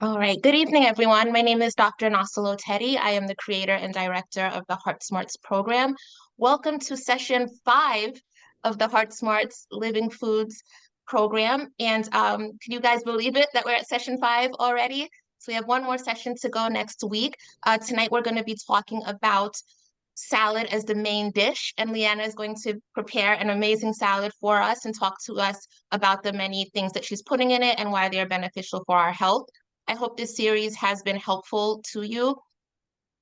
All right. Good evening, everyone. My name is Dr. Naa-Solo Tettey. I am the creator and director of the HeartSmarts program. Welcome to session 5 of the HeartSmarts Living Foods program. And can you guys believe it that we're at session 5 already? So we have one more session to go next week. Tonight, we're going to be talking about salad as the main dish, and Leanna is going to prepare an amazing salad for us and talk to us about the many things that she's putting in it and why they're beneficial for our health. I hope this series has been helpful to you.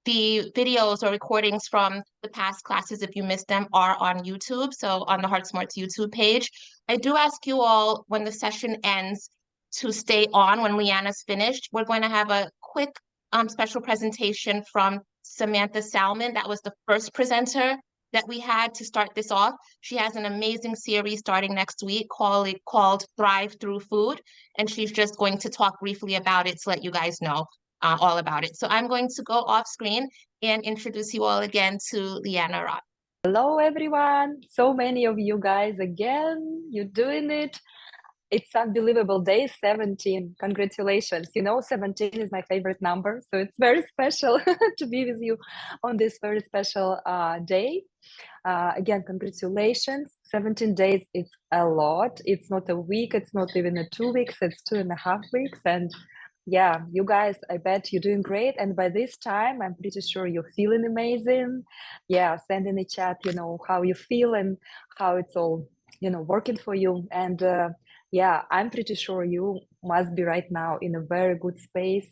The videos or recordings from the past classes, if you missed them, are on YouTube, so on the HeartSmarts YouTube page. I do ask you all, when the session ends, to stay on when Leanna's finished. We're going to have a quick special presentation from Samantha Salmon. That was the first presenter that we had to start this off. She has an amazing series starting next week called Thrive Through Food, and she's just going to talk briefly about it to let you guys know all about it. So I'm going to go off screen and introduce you all again to Lena Ropp. Hello, everyone. So many of you guys again, you're doing it. It's unbelievable. Day 17. Congratulations. 17 is my favorite number. So it's very special to be with you on this very special day. Again, congratulations. 17 days, it's a lot. It's not a week. It's not even 2 weeks. It's 2.5 weeks. And yeah, you guys, I bet you're doing great. And by this time, I'm pretty sure you're feeling amazing. Yeah, send in the chat, how you feel and how it's all, working for you. And yeah, I'm pretty sure you must be right now in a very good space,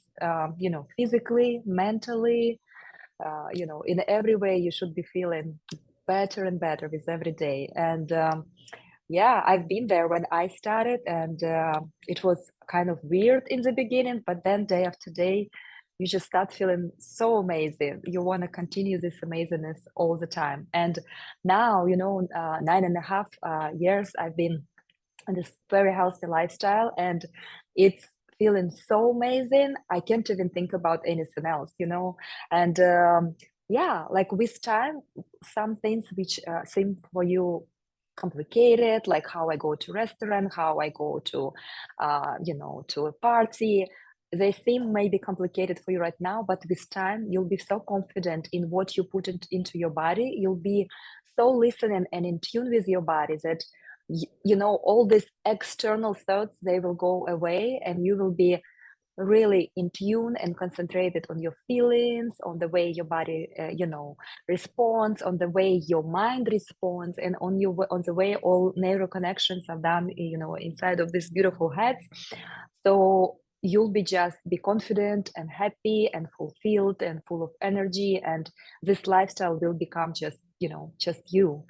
physically, mentally, in every way you should be feeling better and better with every day. And yeah, I've been there when I started, and it was kind of weird in the beginning, but then day after day, you just start feeling so amazing. You want to continue this amazingness all the time. And now, 9.5 years I've been in this very healthy lifestyle, and it's feeling so amazing. I can't even think about anything else, And yeah, like with time, some things which seem for you complicated, like how I go to restaurant, how I go to, to a party. They seem maybe complicated for you right now, but with time, you'll be so confident in what you put into your body. You'll be so listening and in tune with your body that all these external thoughts, they will go away, and you will be really in tune and concentrated on your feelings, on the way your body responds, on the way your mind responds, and on the way all neural connections are done inside of this beautiful head. So you'll be confident and happy and fulfilled and full of energy, and this lifestyle will become just you,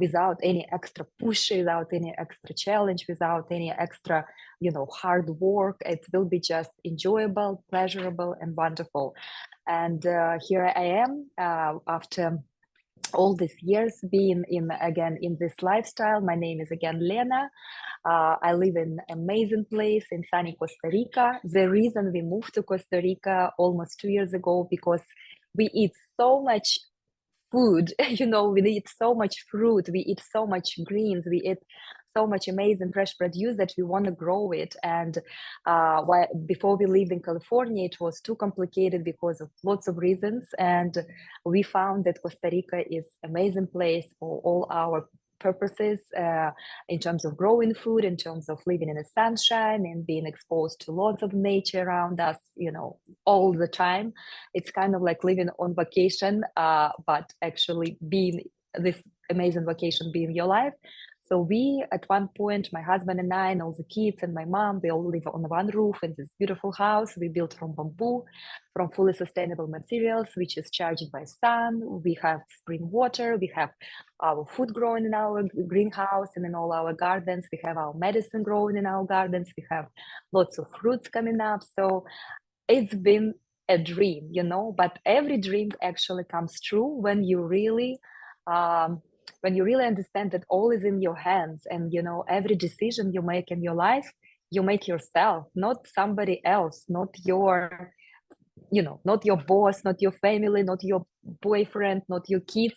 without any extra push, without any extra challenge, without any extra hard work. It will be just enjoyable, pleasurable, and wonderful. And here I am, after all these years being in this lifestyle. My name is again Lena. I live in an amazing place in sunny Costa Rica. The reason we moved to Costa Rica almost 2 years ago, because we eat so much food, we eat so much fruit, we eat so much greens, we eat so much amazing fresh produce that we want to grow it. And before we lived in California, it was too complicated because of lots of reasons. And we found that Costa Rica is amazing place for all our purposes, in terms of growing food, in terms of living in the sunshine and being exposed to lots of nature around us, all the time. It's kind of like living on vacation, but actually being this amazing vacation being your life. So we, at one point, my husband and I, and all the kids and my mom, we all live on one roof in this beautiful house we built from bamboo, from fully sustainable materials, which is charged by sun. We have spring water. We have our food growing in our greenhouse and in all our gardens. We have our medicine growing in our gardens. We have lots of fruits coming up. So it's been a dream, but every dream actually comes true when you really understand that all is in your hands. And every decision you make in your life, you make yourself, not somebody else, not your boss, not your family, not your boyfriend, not your kids.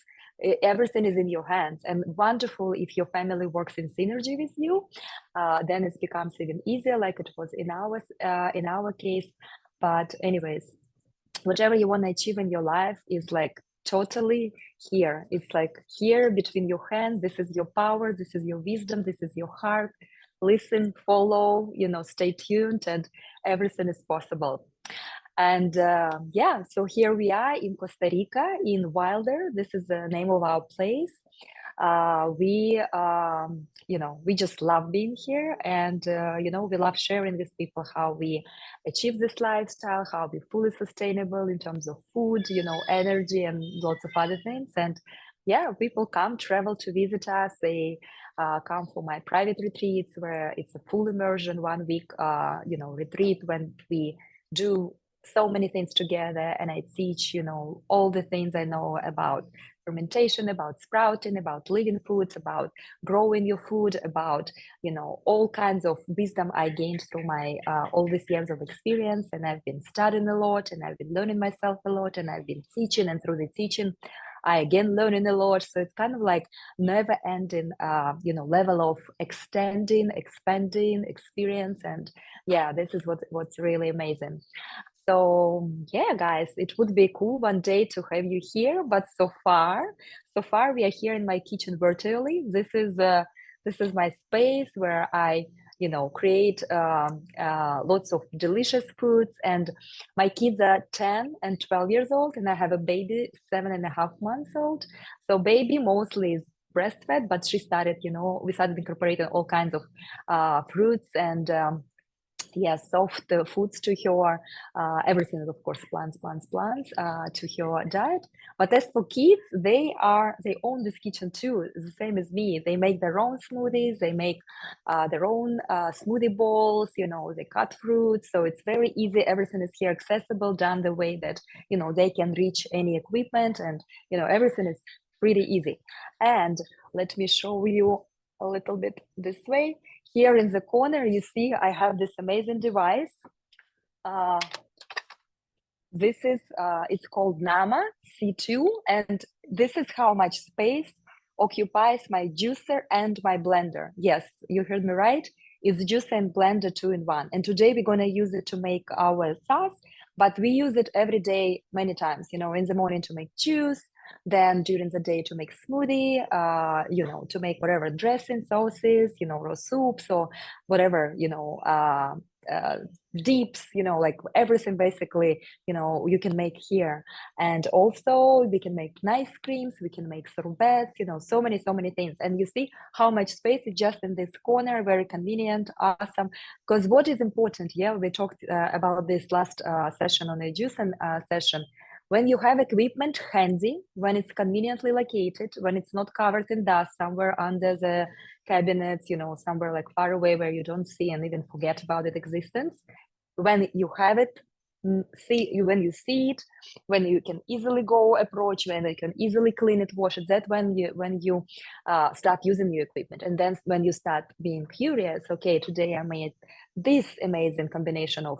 everything is in your hands, and wonderful if your family works in synergy with you, then it becomes even easier, like it was in our case. But anyways, whatever you want to achieve in your life is like totally here. It's like here between your hands. This is your power, this is your wisdom, this is your heart. Listen, follow, stay tuned, and everything is possible. And yeah, so here we are in Costa Rica, in Wilder. This is the name of our place. We just love being here, and we love sharing with people how we achieve this lifestyle, how we're fully sustainable in terms of food, energy, and lots of other things. And yeah, people travel to visit us. They come for my private retreats, where it's a full immersion 1 week retreat, when we do so many things together, and I teach all the things I know about fermentation, about sprouting, about living foods, about growing your food, about all kinds of wisdom I gained through my all these years of experience. And I've been studying a lot, and I've been learning myself a lot, and I've been teaching, and through the teaching I again learning a lot. So it's kind of like never ending level of expanding experience. And yeah, this is what's really amazing. So yeah, guys, it would be cool one day to have you here. But so far we are here in my kitchen virtually. This is my space where I create lots of delicious foods. And my kids are 10 and 12 years old, and I have a baby 7.5 months old. So baby mostly is breastfed, but we started incorporating all kinds of fruits and soft foods to her, everything, of course, plants to her diet. But as for kids, they own this kitchen too, the same as me. They make their own smoothies, they make their own smoothie bowls, they cut fruits. So it's very easy. Everything is here accessible, done the way that they can reach any equipment, and everything is pretty easy. And let me show you a little bit this way. Here in the corner, you see I have this amazing device. This is, it's called Nama C2, and this is how much space occupies my juicer and my blender. Yes, you heard me right. It's juicer and blender 2-in-1. And today we're going to use it to make our sauce, but we use it every day many times, in the morning to make juice, then during the day to make smoothie, to make whatever dressing, sauces, raw soups, or whatever, dips, like everything basically, you can make here. And also we can make nice creams, we can make sorbets, so many things. And you see how much space is just in this corner. Very convenient, awesome. Because what is important, we talked about this last session on the juicing session. When you have equipment handy, when it's conveniently located, when it's not covered in dust somewhere under the cabinets, somewhere like far away where you don't see and even forget about its existence, when you have it, when you see it, when you can easily go approach, when you can easily clean it, wash it, that when you start using your equipment. And then when you start being curious, okay, today I made this amazing combination of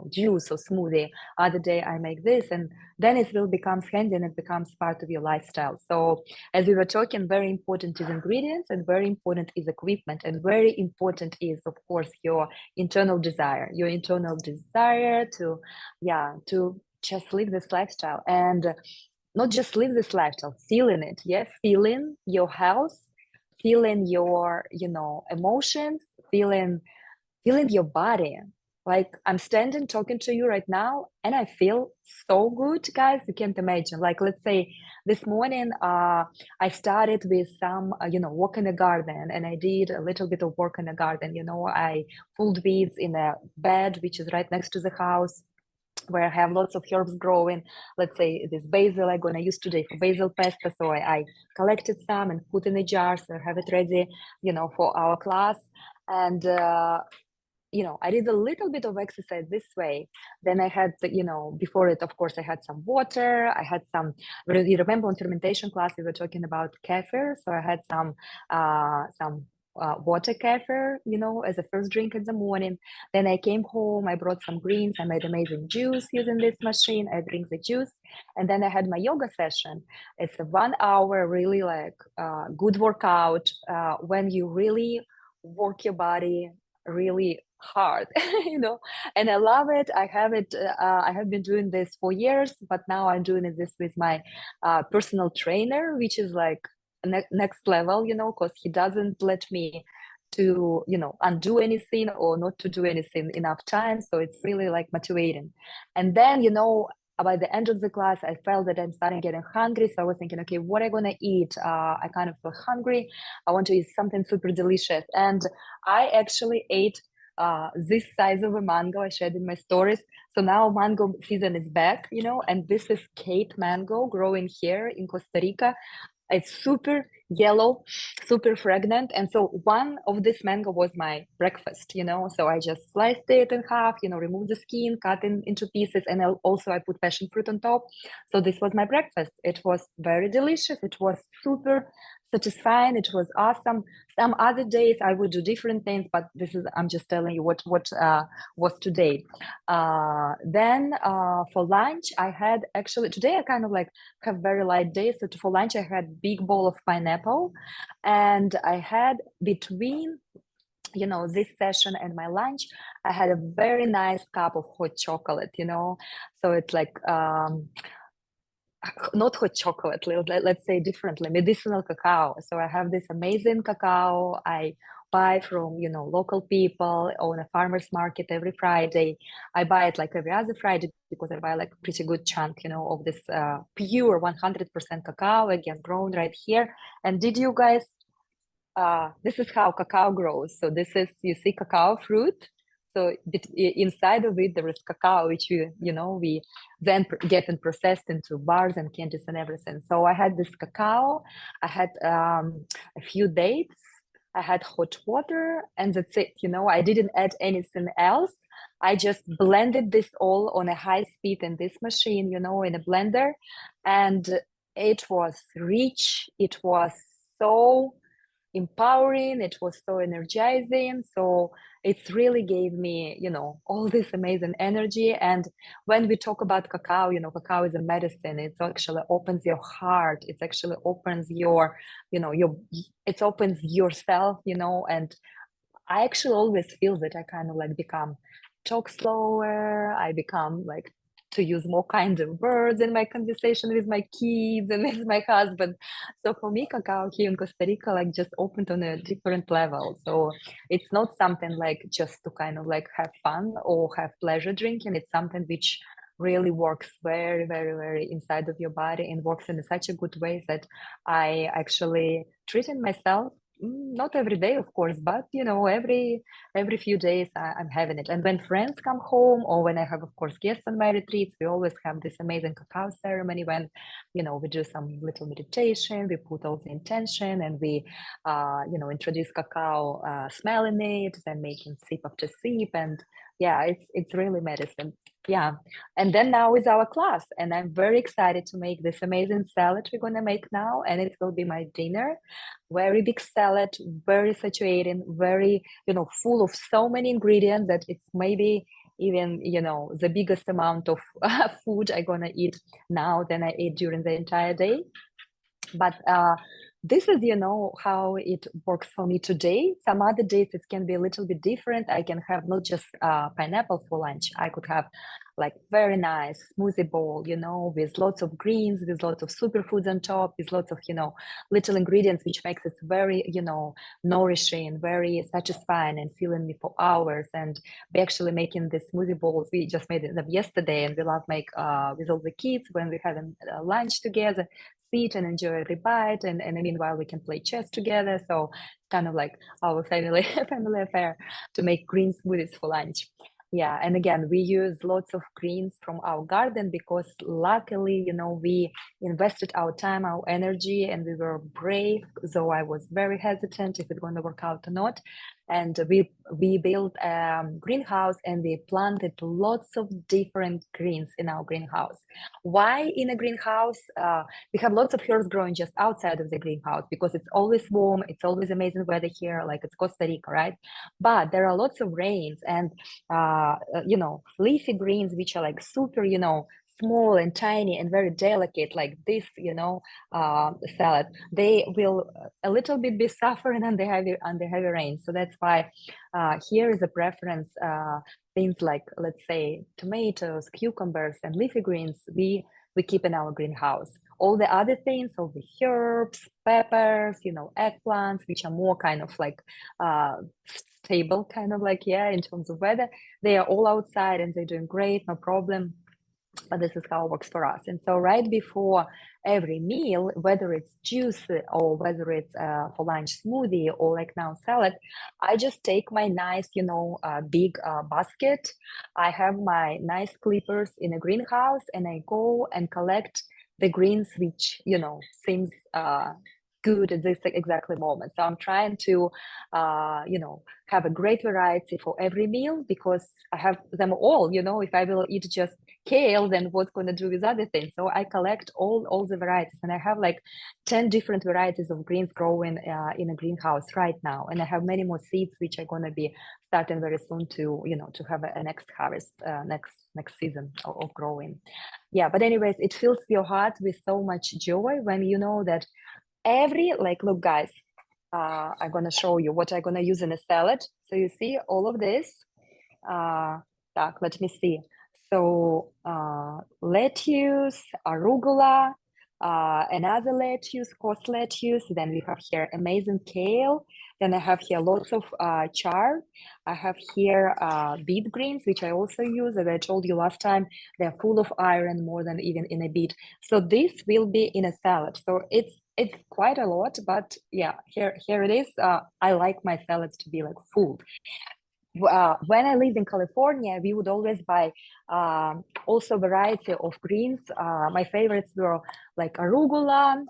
juice or smoothie, other day I make this, and then it will becomes handy and it becomes part of your lifestyle. So as we were talking, very important is ingredients, and very important is equipment, and very important is, of course, your internal desire to just live this lifestyle, and not just live this lifestyle, feeling it. Feeling your health, feeling your emotions, feeling your body. Like I'm standing talking to you right now, and I feel so good, guys. You can't imagine. Like, let's say this morning, I started with some, walk in the garden, and I did a little bit of work in the garden. I pulled weeds in a bed, which is right next to the house, where I have lots of herbs growing. Let's say this basil I'm going to use today for basil pesto. So I collected some and put in a jar, so I have it ready, for our class. And I did a little bit of exercise this way. Then I had, before it, of course, I had some water. I had some, you remember on fermentation class, we were talking about kefir. So I had some water kefir, you know, as a first drink in the morning. Then I came home, I brought some greens, I made amazing juice using this machine. I drink the juice, and then I had my yoga session. It's a 1 hour, really like good workout when you really work your body really hard, you know, and I love it. I have it. I have been doing this for years, but now I'm doing this with my personal trainer, which is like next level, you know, because he doesn't let me to, you know, undo anything or not to do anything enough time. So it's really like motivating. And then, you know, by the end of the class, I felt that I'm starting getting hungry. So I was thinking, okay, what am I gonna eat? I kind of feel hungry. I want to eat something super delicious. And I actually ate this size of a mango I shared in my stories. So now mango season is back, you know, and this is Cape mango growing here in Costa Rica. It's super yellow, super fragrant. And so one of this mango was my breakfast, you know. So I just sliced it in half, you know, removed the skin, cut it into pieces, and also I put passion fruit on top. So this was my breakfast. It was very delicious. It was super satisfying. It was awesome. Some other days I would do different things, but this is, I'm just telling you what was today. Then for lunch, I had actually, today I kind of like have very light days. So for lunch, I had big bowl of pineapple, and I had between, you know, this session and my lunch, I had a very nice cup of hot chocolate, you know. So it's like not hot chocolate, let's say differently, medicinal cacao. So I have this amazing cacao I buy from, you know, local people on a farmer's market every Friday. I buy it like every other Friday because I buy like pretty good chunk, you know, of this pure 100% cacao, again, grown right here. And did you guys, this is how cacao grows. So this is, you see cacao fruit. So inside of it, there is cacao, which you know, we then get and processed into bars and candies and everything. So I had this cacao, I had a few dates, I had hot water, and that's it. You know, I didn't add anything else. I just blended this all on a high speed in this machine, you know, in a blender, and it was rich. It was so empowering, it was so energizing. So it really gave me, you know, all this amazing energy. And when we talk about cacao, you know, cacao is a medicine. It actually opens your heart, it actually opens your, you know, it opens yourself, you know. And I actually always feel that I kind of like become talk slower, I become like to use more kinds of words in my conversation with my kids and with my husband. So for me, cacao here in Costa Rica like just opened on a different level. So it's not something like just to kind of like have fun or have pleasure drinking. It's something which really works very, very, very inside of your body and works in such a good way that I actually treated myself not every day, of course, but you know, every few days I'm having it. And when friends come home, or when I have, of course, guests on my retreats, we always have this amazing cacao ceremony when, you know, we do some little meditation, we put all the intention, and we, you know, introduce cacao smell in it, then making sip after sip, and yeah, it's really medicine. Yeah. And then now is our class, and I'm very excited to make this amazing salad we're gonna make now, and it will be my dinner. Very big salad, very saturating, very, you know, full of so many ingredients that it's maybe even, you know, the biggest amount of food I'm gonna eat now than I ate during the entire day. But this is, you know, how it works for me today. Some other days it can be a little bit different. I can have not just pineapple for lunch. I could have like very nice smoothie bowl, you know, with lots of greens, with lots of superfoods on top, with lots of, you know, little ingredients, which makes it very, you know, nourishing, very satisfying and filling me for hours. And we actually making the smoothie bowls. We just made them yesterday, and we love make with all the kids when we have lunch together, sit and enjoy every bite, and meanwhile we can play chess together. So kind of like our family affair to make green smoothies for lunch. Yeah, and again, we use lots of greens from our garden because luckily, we invested our time, our energy, and we were brave. Though I was very hesitant if it's going to work out or not. And we built a greenhouse and we planted lots of different greens in our greenhouse. Why in a greenhouse? We have lots of herbs growing just outside of the greenhouse because it's always warm. It's always amazing weather here, like it's Costa Rica, right? But there are lots of rains and leafy greens, which are like super, small and tiny and very delicate, like this, salad, they will a little bit be suffering under heavy rain. So that's why here is a preference. Things like, let's say, tomatoes, cucumbers, and leafy greens, we keep in our greenhouse. All the other things, all the herbs, peppers, eggplants, which are more kind of like stable, kind of like, in terms of weather, they are all outside and they're doing great, no problem. But this is how it works for us. And so right before every meal, whether it's juice or whether it's for lunch smoothie or like now salad, I just take my nice, big basket. I have my nice clippers in a greenhouse and I go and collect the greens, which, seems good at this exactly moment. So I'm trying to, have a great variety for every meal because I have them all. If I will eat just kale, then what's going to do with other things? So I collect all the varieties, and I have like 10 different varieties of greens growing in a greenhouse right now, and I have many more seeds which are going to be starting very soon to to have a next harvest next season of growing. Yeah, but anyways, it fills your heart with so much joy when you know that look guys, I'm gonna show you what I'm gonna use in a salad. So you see all of this. Let me see. So lettuce, arugula, another lettuce, coarse lettuce. Then we have here amazing kale. Then I have here lots of chard. I have here beet greens, which I also use. As I told you last time, they're full of iron, more than even in a beet. So this will be in a salad. So it's quite a lot, but yeah, here it is. I like my salads to be like full. When I lived in California, we would always buy also variety of greens. My favorites were like arugula,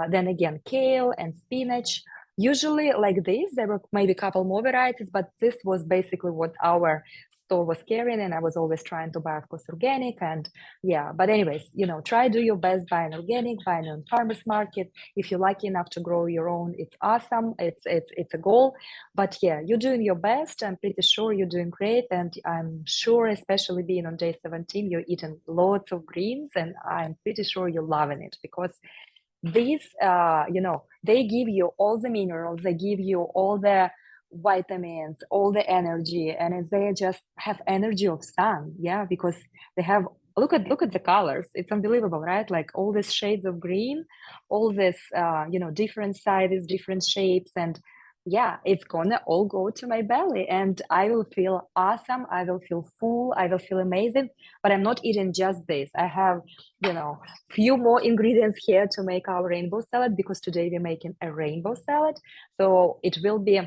then again kale and spinach. Usually like this, there were maybe a couple more varieties, but this was basically what our store was carrying, and I was always trying to buy, of course, organic. And yeah, but anyways, try do your best, buy an organic, buy an on farmers market. If you're lucky enough to grow your own, it's awesome. It's a goal. But yeah, you're doing your best. I'm pretty sure you're doing great. And I'm sure, especially being on day 17, you're eating lots of greens. And I'm pretty sure you're loving it because these, they give you all the minerals, they give you all the vitamins, all the energy, and they just have energy of sun. Yeah, because they have look at the colors. It's unbelievable, right? Like all these shades of green, all this different sizes, different shapes, and yeah, it's gonna all go to my belly and I will feel awesome. I will feel full. I will feel amazing. But I'm not eating just this. I have, few more ingredients here to make our rainbow salad because today we're making a rainbow salad. So it will be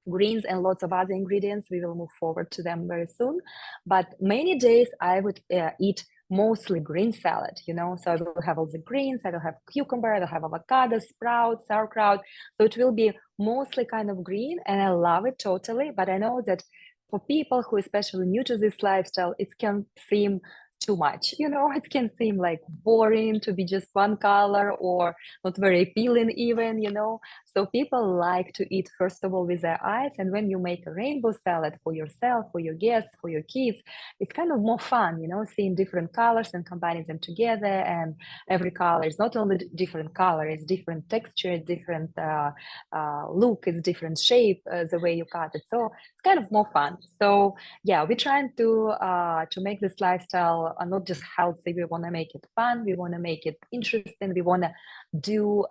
greens and lots of other ingredients. We will move forward to them very soon. But many days I would eat mostly green salad, so I will have all the greens, I will have cucumber, I will have avocado, sprouts, sauerkraut. So it will be mostly kind of green and I love it totally. But I know that for people who are especially new to this lifestyle, it can seem too much, it can seem like boring to be just one color or not very appealing even, so people like to eat first of all with their eyes, and when you make a rainbow salad for yourself, for your guests, for your kids, it's kind of more fun, seeing different colors and combining them together. And every color is not only different color, it's different texture, different look, it's different shape, the way you cut it. So it's kind of more fun. So yeah, we're trying to make this lifestyle not just healthy. We want to make it fun. We want to make it interesting. We want to do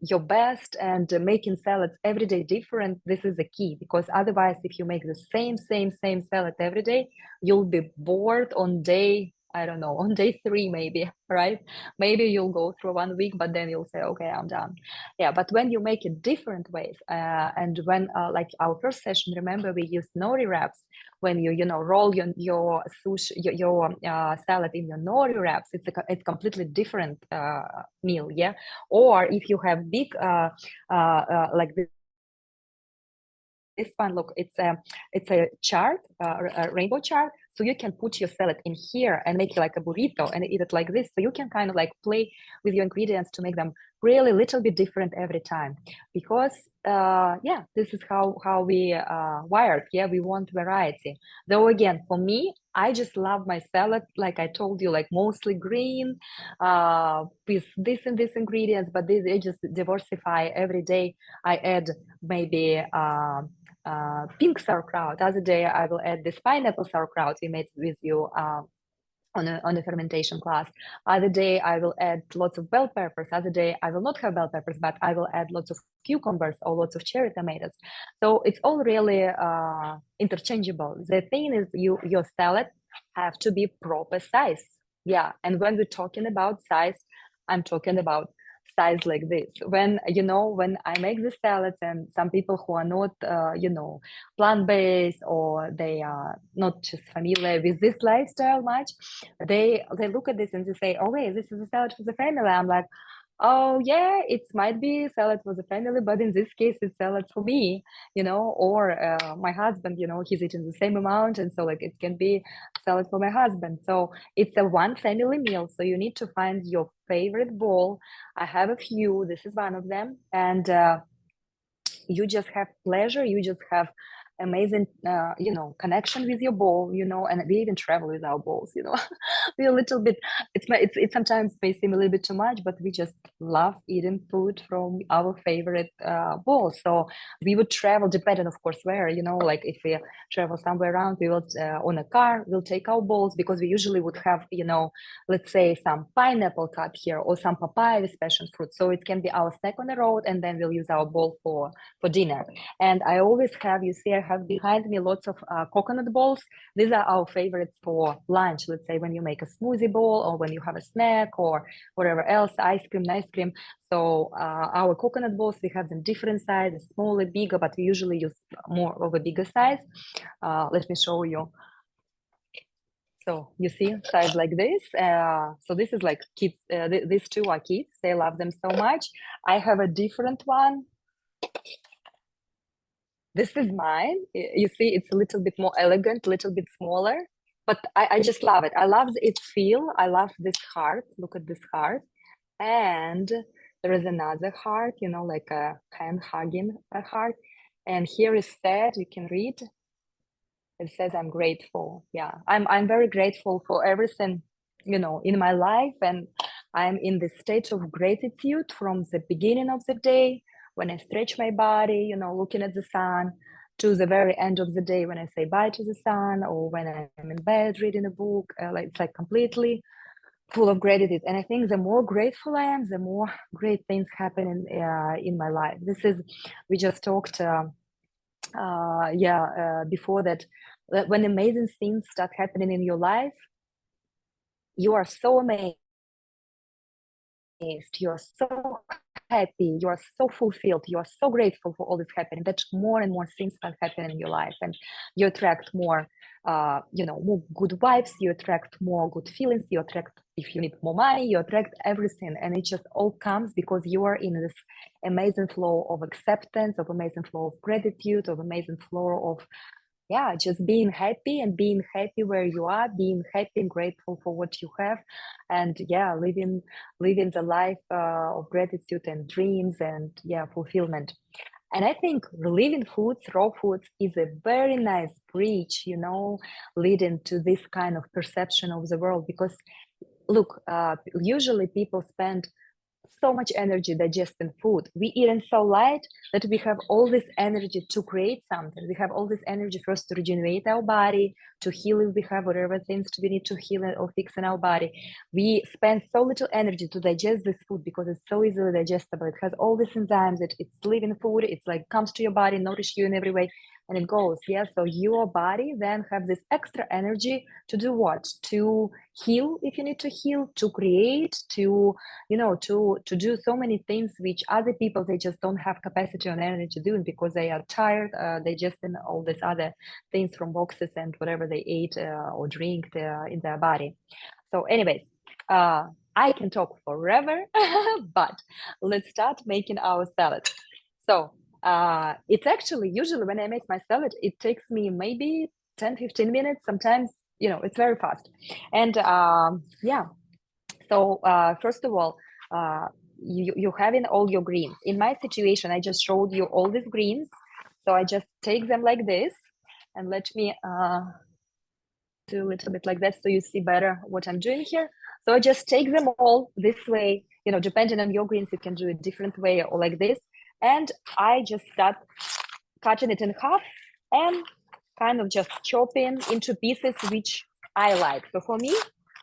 your best, and making salads every day different. This is the key, because otherwise, if you make the same salad every day, you'll be bored on day I don't know, on day 3 maybe, right? Maybe you'll go through 1 week, but then you'll say, okay, I'm done. Yeah, but when you make it different ways, and when like our first session, remember we used nori wraps. When you roll your sushi, your salad in your nori wraps, it's a completely different meal, yeah. Or if you have big like this one, look, it's a chart, a rainbow chart, so you can put your salad in here and make it like a burrito and eat it like this. So you can kind of like play with your ingredients to make them really a little bit different every time, because yeah, this is how we wired. Yeah, we want variety. Though again, for me, I just love my salad, like I told you, like mostly green, with this and this ingredients, but they just diversify every day. I add maybe pink sauerkraut. Other day I will add this pineapple sauerkraut we made with you on a fermentation class. Other day I will add lots of bell peppers. Other day I will not have bell peppers, but I will add lots of cucumbers or lots of cherry tomatoes. So it's all really interchangeable. The thing is, your salad have to be proper size. Yeah, and when we're talking about size, I'm talking about size like this. When when I make the salads, and some people who are not plant-based, or they are not just familiar with this lifestyle much, they look at this and they say, oh wait, this is a salad for the family. I'm like, oh yeah, it might be salad for the family, but in this case it's salad for me, or my husband, he's eating the same amount, and so like it can be salad for my husband. So it's a one family meal, so you need to find your favorite bowl. I have a few, this is one of them, and you just have pleasure, you just have amazing connection with your bowl, and we even travel with our bowls. We a little bit, it's sometimes may seem a little bit too much, but we just love eating food from our favorite bowls. So we would travel, depending of course where, like if we travel somewhere around, we will on a car, we'll take our bowls, because we usually would have let's say some pineapple cut here, or some papaya with passion fruit, so it can be our snack on the road, and then we'll use our bowl for dinner. And I always have, you see, I have behind me lots of coconut balls. These are our favorites for lunch. Let's say when you make a smoothie bowl, or when you have a snack, or whatever else, ice cream. So our coconut balls, we have them different sizes, smaller, bigger, but we usually use more of a bigger size. Let me show you. So you see, size like this. So this is like kids. These two are kids. They love them so much. I have a different one. This is mine. You see, it's a little bit more elegant, a little bit smaller, but I just love it. I love its feel. I love this heart. Look at this heart. And there is another heart, like a hand hugging a heart. And here is said, you can read, it says, I'm grateful. Yeah, I'm very grateful for everything, in my life. And I'm in this state of gratitude from the beginning of the day, when I stretch my body, looking at the sun, to the very end of the day when I say bye to the sun, or when I'm in bed reading a book. It's like completely full of gratitude. And I think the more grateful I am, the more great things happen in my life. We just talked before that when amazing things start happening in your life, you are so amazed, you are so happy, you are so fulfilled, you are so grateful for all this happening, that more and more things start happening in your life, and you attract more more good vibes, you attract more good feelings, you attract, if you need more money, you attract everything. And it just all comes because you are in this amazing flow of acceptance, of amazing flow of gratitude, of amazing flow of just being happy, and being happy where you are, being happy and grateful for what you have, and living the life of gratitude and dreams and fulfillment. And I think living foods, raw foods, is a very nice bridge, leading to this kind of perception of the world. Because look, usually people spend so much energy digesting food. We eat so light that we have all this energy to create something. We have all this energy first to regenerate our body, to heal if we have whatever things we need to heal or fix in our body. We spend so little energy to digest this food because it's so easily digestible. It has all these enzymes. It's living food. It's like comes to your body, nourish you in every way. and it goes. Yeah, so your body then have this extra energy to do what? To heal if you need to heal, to create, to to do so many things which other people, they just don't have capacity or energy to do because they are tired. They just in all these other things from boxes and whatever they ate or drink in their body. So anyways, I can talk forever, but let's start making our salad. So it's actually usually when I make my salad, it takes me maybe 10-15 minutes. Sometimes, it's very fast. And yeah, so first of all, you having all your greens. In my situation, I just showed you all these greens. So I just take them like this, and let me do a little bit like that so you see better what I'm doing here. So I just take them all this way, depending on your greens, you can do it different way or like this. And I just start cutting it in half and kind of just chopping into pieces which I like. So for me,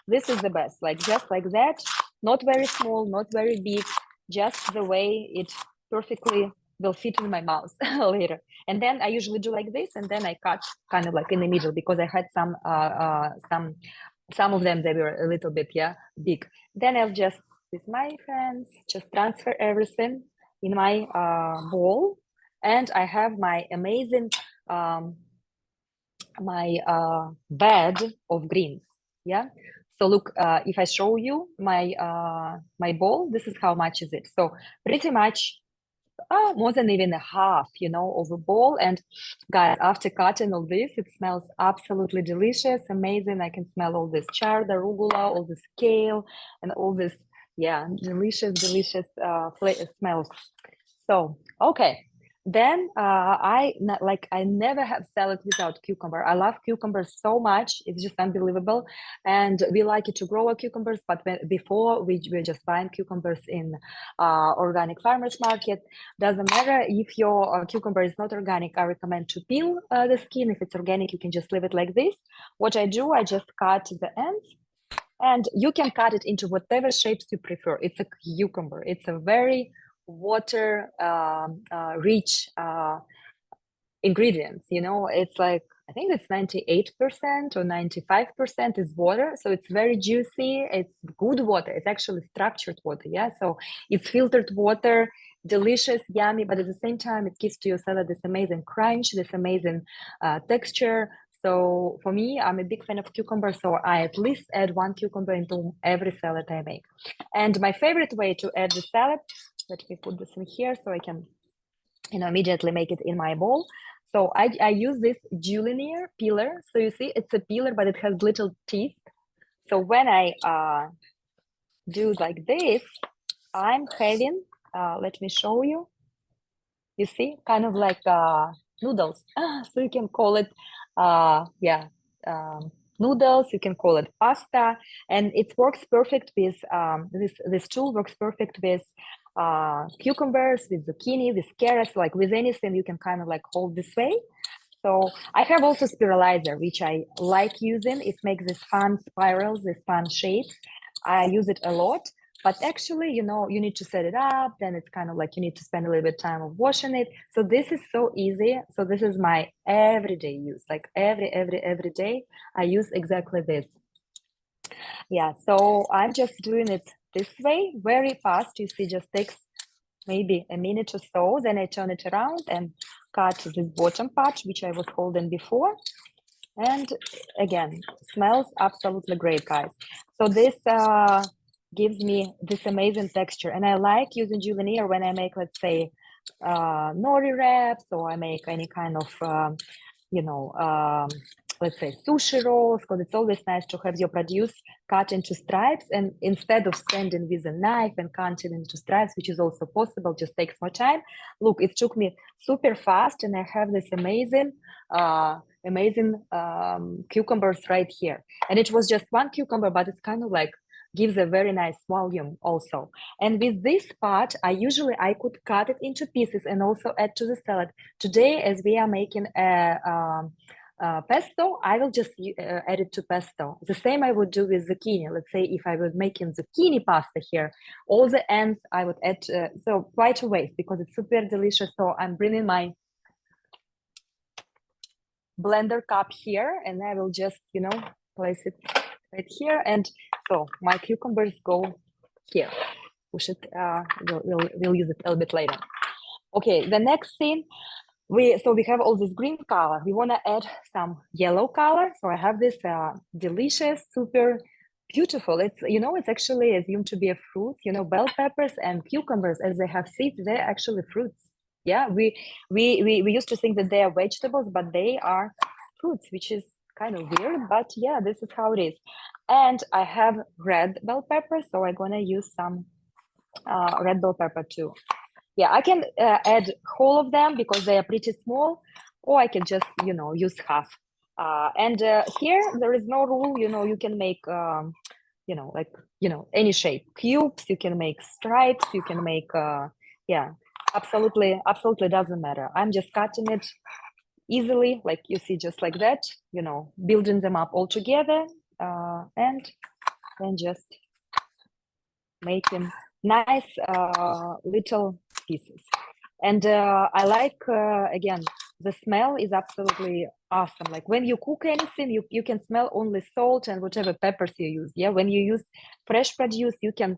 this is the best, like just like that, not very small, not very big, just the way it perfectly will fit in my mouth later. And then I usually do like this, and then I cut kind of like in the middle because I had some of them, they were a little bit big. Then I'll just with my hands just transfer everything in my bowl, and I have my amazing bed of greens. Yeah. So look, if I show you my my bowl, this is how much is it. So pretty much more than even a half, of a bowl. And guys, after cutting all this, it smells absolutely delicious, amazing. I can smell all this chard, arugula, all this kale, and all this, delicious smells. So, okay. Then I never have salad without cucumber. I love cucumbers so much. It's just unbelievable. And we like it to grow our cucumbers, but before we were just buying cucumbers in organic farmers market. Doesn't matter if your cucumber is not organic, I recommend to peel the skin. If it's organic, you can just leave it like this. What I do, I just cut the ends, and you can cut it into whatever shapes you prefer. It's a cucumber. It's a very water rich ingredients. It's like, I think it's 98% or 95% is water. So it's very juicy. It's good water. It's actually structured water. Yeah. So it's filtered water, delicious, yummy, but at the same time, it gives to your salad this amazing crunch, this amazing texture. So for me, I'm a big fan of cucumber. So I at least add one cucumber into every salad I make. And my favorite way to add the salad, let me put this in here so I can, immediately make it in my bowl. So I use this Julinier peeler. So you see, it's a peeler, but it has little teeth. So when I do like this, I'm having, let me show you. You see, kind of like noodles. So you can call it, noodles. You can call it pasta, and it works perfect with this tool works perfect with cucumbers, with zucchini, with carrots, like with anything you can kind of like hold this way. So I have also spiralizer, which I like using. It makes these fun spirals, these fun shapes. I use it a lot. But actually, you need to set it up. Then it's kind of like you need to spend a little bit of time of washing it. So this is so easy. So this is my everyday use. Like every day, I use exactly this. Yeah. So I'm just doing it this way, very fast. You see, just takes maybe a minute or so. Then I turn it around and cut this bottom part, which I was holding before. And again, smells absolutely great, guys. So this gives me this amazing texture. And I like using Julinier when I make, let's say, nori wraps, or I make any kind of, let's say sushi rolls, because it's always nice to have your produce cut into stripes. And instead of standing with a knife and cutting into stripes, which is also possible, just takes more time. Look, it took me super fast, and I have this amazing cucumbers right here. And it was just one cucumber, but it's kind of like gives a very nice volume also. And with this part, I could cut it into pieces and also add to the salad. Today, as we are making a pesto, I will just add it to pesto. The same I would do with zucchini. Let's say if I was making zucchini pasta here, all the ends I would add, so quite a waste because it's super delicious. So I'm bringing my blender cup here, and I will just, you know, place it right here. And so my cucumbers go here. Push it, we'll use it a little bit later. Okay, the next thing, we have all this green color. We want to add some yellow color. So I have this delicious, super beautiful. It's, you know, it's actually assumed to be a fruit. You know, bell peppers and cucumbers, as they have seeds, they're actually fruits. Yeah, we used to think that they are vegetables, but they are fruits, which is kind of weird. But yeah, this is how it is. And I have red bell pepper, so I'm gonna use some red bell pepper too. Yeah, I can add whole of them because they are pretty small, or I can just, you know, use half. And here there is no rule, you know, you can make, you know, like, you know, any shape, cubes, you can make stripes, you can make, yeah, absolutely doesn't matter. I'm just cutting it easily, like you see, just like that, you know, building them up all together, and then just making nice little pieces. And I like, again, the smell is absolutely awesome. Like when you cook anything, you can smell only salt and whatever peppers you use. Yeah, when you use fresh produce, you can,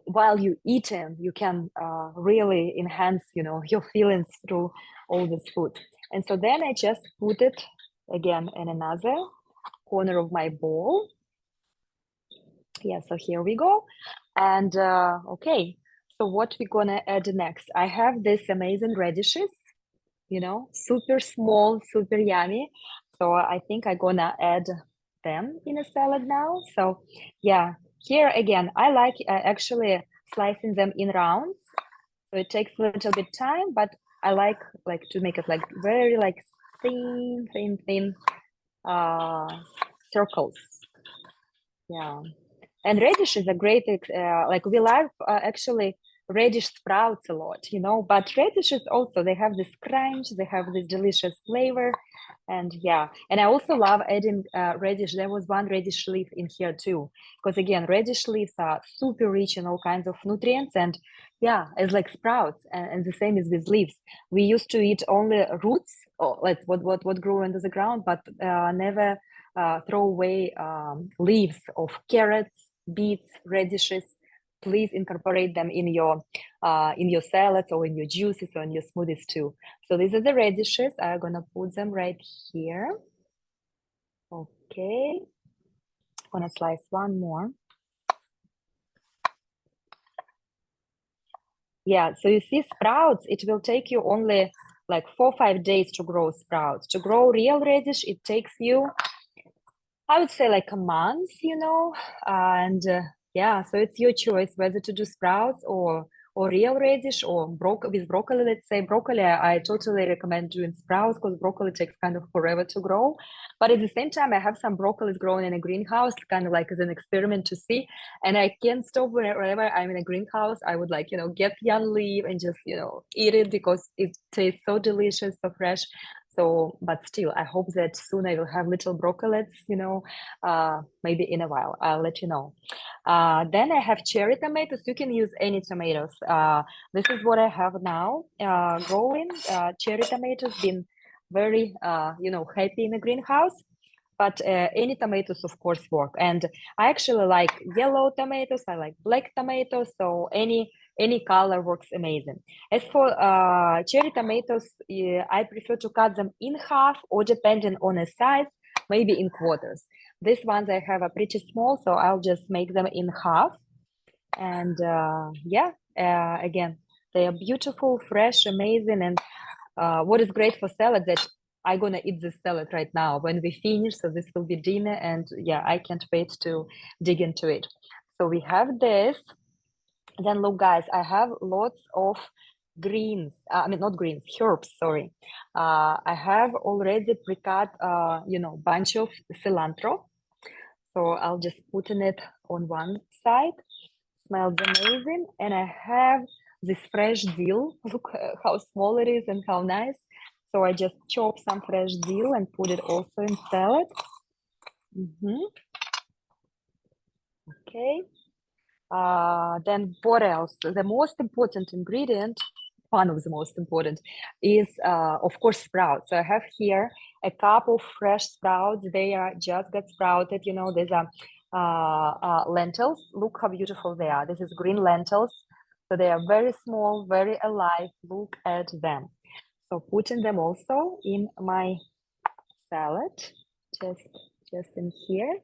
while you eat them, you can really enhance, you know, your feelings through all this food. And so then I just put it again in another corner of my bowl. Yeah, so here we go. And okay, so what we're gonna add next? I have this amazing radishes, you know, super small, super yummy. So I think I'm gonna add them in a salad now. So yeah, here again, I like actually slicing them in rounds. So it takes a little bit time, but I like to make it like very like thin circles. Yeah. And radish is a great, like we love actually radish sprouts a lot, you know, but radishes also, they have this crunch, they have this delicious flavor. And yeah, and I also love adding radish. There was one radish leaf in here too, because again, radish leaves are super rich in all kinds of nutrients. And yeah, it's like sprouts, and the same is with leaves. We used to eat only roots, or like what grew into the ground, but never throw away leaves of carrots, beets, radishes. Please incorporate them in your salads or in your juices or in your smoothies too. So these are the radishes. I'm gonna put them right here. Okay, I'm gonna slice one more. Yeah, so you see sprouts, it will take you only like 4 or 5 days to grow sprouts. To grow real radish, it takes you, I would say, like a month, you know, and yeah, so it's your choice whether to do sprouts or real radish or with broccoli. Let's say broccoli, I totally recommend doing sprouts because broccoli takes kind of forever to grow. But at the same time, I have some broccolis growing in a greenhouse, kind of like as an experiment to see. And I can't stop whenever I'm in a greenhouse. I would like, you know, get young leaf and just, you know, eat it because it tastes so delicious, so fresh. So, but still, I hope that soon I will have little broccolets, you know, maybe in a while. I'll let you know. Then I have cherry tomatoes. You can use any tomatoes. This is what I have now growing. Cherry tomatoes, been very, you know, happy in the greenhouse. But any tomatoes, of course, work. And I actually like yellow tomatoes. I like black tomatoes. So any color works amazing. As for cherry tomatoes, I prefer to cut them in half or depending on the size, maybe in quarters. These ones I have are pretty small, so I'll just make them in half. And yeah, again, they are beautiful, fresh, amazing. And what is great for salad that I'm gonna eat this salad right now when we finish. So this will be dinner, and yeah, I can't wait to dig into it. So we have this. Then look, guys, I have lots of greens. I mean, not greens, herbs. Sorry. I have already pre-cut, you know, bunch of cilantro. So I'll just put in it on one side. Smells amazing. And I have this fresh dill. Look how small it is and how nice. So I just chop some fresh dill and put it also in salad. Okay. Then what else? The most important ingredient one of the most important, is of course sprouts. So I have here a cup of fresh sprouts. They are just got sprouted. You know, these are lentils. Look how beautiful they are. This is green lentils. So they are very small, very alive. Look at them. So putting them also in my salad, just in here.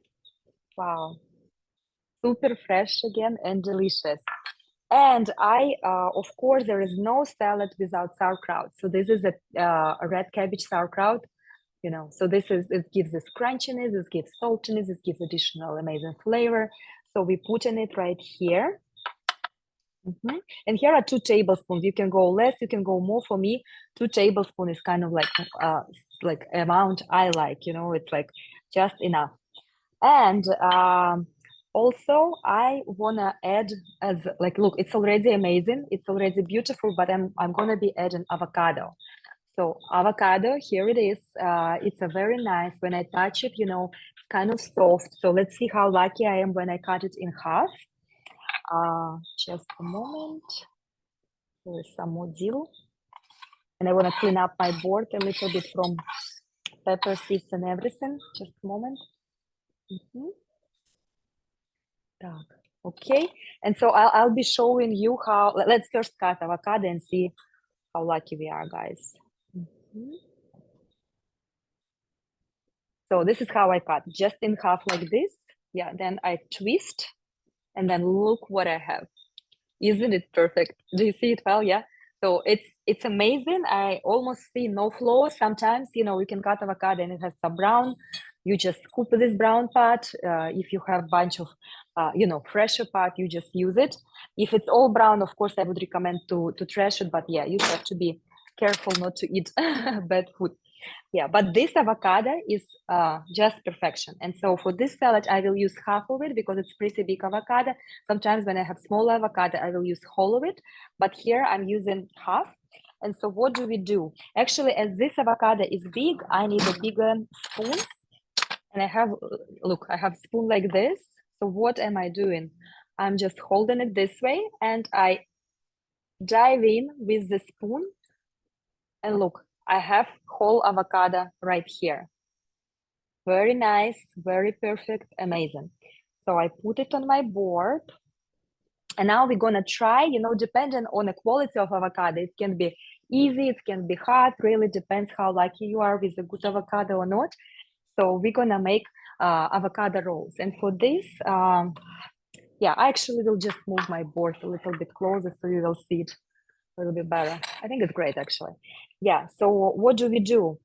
Wow, super fresh again and delicious. And of course, there is no salad without sauerkraut. So this is a red cabbage sauerkraut, you know. So it gives this crunchiness, it gives saltiness, it gives additional amazing flavor. So we put in it right here. And here are 2 tablespoons. You can go less, you can go more. For me, 2 tablespoons is kind of like amount I like, you know, it's like just enough. And also I wanna add as like, look, it's already amazing, it's already beautiful, but I'm gonna be adding avocado. So avocado, here it is. It's a very nice, when I touch it, you know, kind of soft. So let's see how lucky I am when I cut it in half. Just a moment. There is some more dill. And I want to clean up my board a little bit from pepper seeds and everything. Just a moment. Okay. And so I'll be showing you how, let's first cut avocado and see how lucky we are, guys. So this is how I cut, just in half like this. Yeah, then I twist, and then look what I have. Isn't it perfect? Do you see it well? Yeah. So it's amazing. I almost see no flaws. Sometimes, you know, you can cut avocado and it has some brown. You just scoop this brown part. If you have a bunch of, you know, fresher part, you just use it. If it's all brown, of course, I would recommend to trash it. But yeah, you have to be careful not to eat bad food. Yeah, but this avocado is just perfection. And so for this salad, I will use half of it because it's pretty big avocado. Sometimes when I have small avocado, I will use whole of it. But here I'm using half. And so what do we do? Actually, as this avocado is big, I need a bigger spoon. And I have, look, I have spoon like this. So what am I doing? I'm just holding it this way and I dive in with the spoon. And look, I have whole avocado right here. Very nice, very perfect, amazing. So I put it on my board. And now we're gonna try, you know, depending on the quality of avocado, it can be easy, it can be hard, really depends how lucky you are with a good avocado or not. So we're gonna make avocado rolls. And for this, yeah, I actually will just move my board a little bit closer so you will see it a little bit better. I think it's great, actually. Yeah, so what do we do?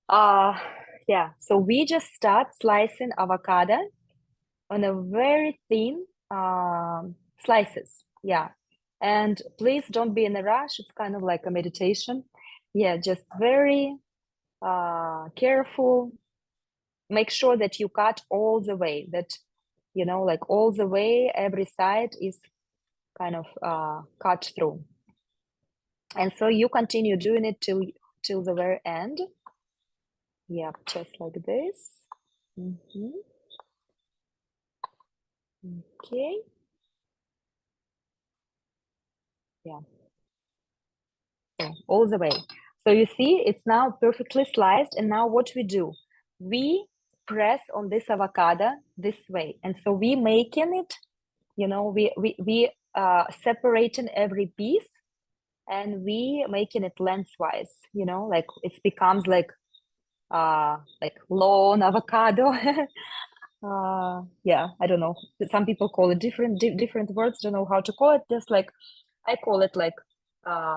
Yeah, so we just start slicing avocado on a very thin slices. Yeah, and please don't be in a rush. It's kind of like a meditation. Yeah, just very careful. Make sure that you cut all the way, that, you know, like all the way, every side is kind of cut through. And so you continue doing it till the very end. Yeah, just like this. Okay. Yeah. So all the way. So you see, it's now perfectly sliced. And now what we do? We press on this avocado this way. And so we making it, you know, we separating every piece and we making it lengthwise, you know, like it becomes like long avocado. Yeah, I don't know. Some people call it different words. Don't know how to call it. Just like I call it like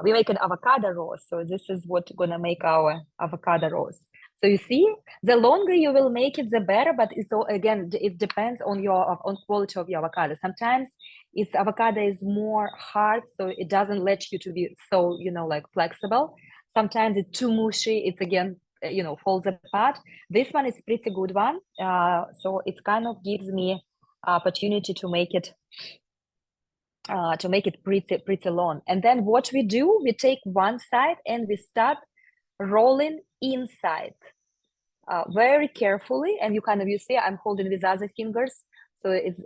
we make an avocado roast. So this is what gonna make our avocado roast. So you see, the longer you will make it, the better. But it's all, again, it depends on on quality of your avocado. Sometimes its avocado is more hard, so it doesn't let you to be so, you know, like flexible. Sometimes it's too mushy. It's again, you know, falls apart. This one is pretty good one. So it kind of gives me opportunity to make it pretty long. And then what we do, we take one side and we start rolling inside very carefully. And you see, I'm holding with other fingers so it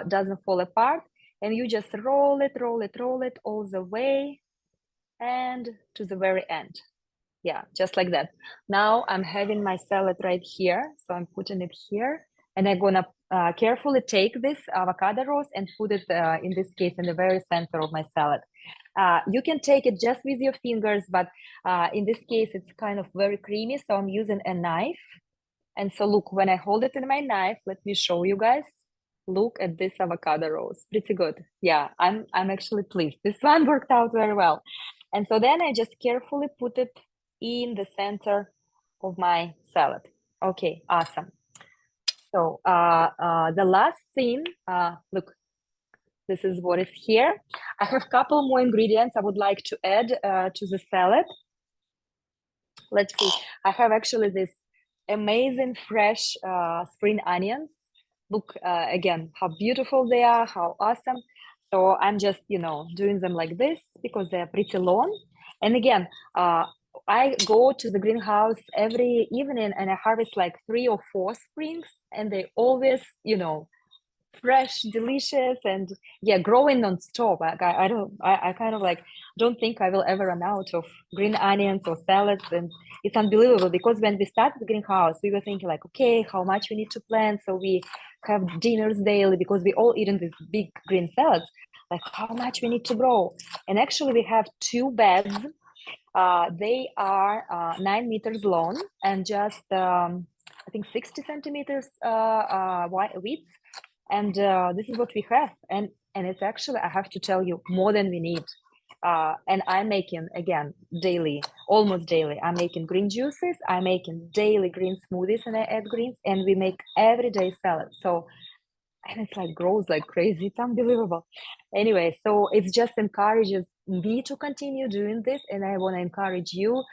doesn't fall apart. And you just roll it all the way. and to the very end. Yeah, just like that. Now I'm having my salad right here. So I'm putting it here, and I'm gonna carefully take this avocado roast and put it, in this case, in the very center of my salad. You can take it just with your fingers, but in this case, it's kind of very creamy. So I'm using a knife. And so look, when I hold it in my knife, let me show you guys. Look at this avocado roast. Pretty good. Yeah, I'm actually pleased. This one worked out very well. And so then I just carefully put it in the center of my salad. Okay, awesome. So the last thing, look, this is what is here. I have a couple more ingredients I would like to add to the salad. Let's see. I have actually this amazing fresh spring onions. Look, again, how beautiful they are, how awesome. So I'm just, doing them like this because they're pretty long. And again, I go to the greenhouse every evening and I harvest like 3 or 4 springs, and they always, fresh, delicious, and yeah, growing non-stop. I kind of like don't think I will ever run out of green onions or salads, and it's unbelievable because when we started the greenhouse, we were thinking like, okay, how much we need to plant so we have dinners daily because we all eating these big green salads. Like how much we need to grow, and actually we have 2 beds. They are 9 meters long and just I think 60 centimeters width. And this is what we have, and it's actually, I have to tell you, more than we need. And I'm making, again, daily, almost daily, I'm making green juices, I'm making daily green smoothies, and I add greens, and we make everyday salad. So, and it's like grows like crazy. It's unbelievable. Anyway, so it just encourages me to continue doing this, and I want to encourage you,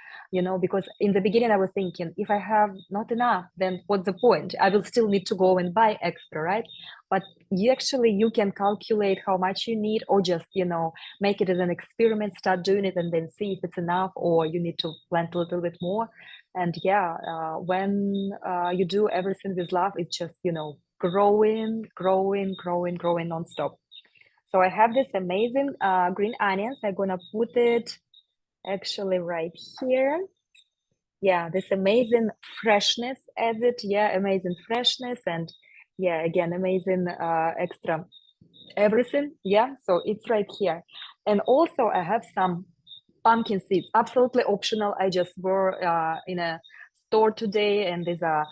because in the beginning I was thinking, if I have not enough, then what's the point? I will still need to go and buy extra, right? But you can calculate how much you need, or just make it as an experiment, start doing it, and then see if it's enough, or you need to plant a little bit more. And yeah, when you do everything with love, it's just growing nonstop. So I have this amazing green onions. I'm gonna put it actually right here. Yeah, this amazing freshness added. Yeah, amazing freshness, and yeah, again, amazing extra everything. Yeah, so it's right here. And also I have some pumpkin seeds, absolutely optional. I just were in a store today, and these are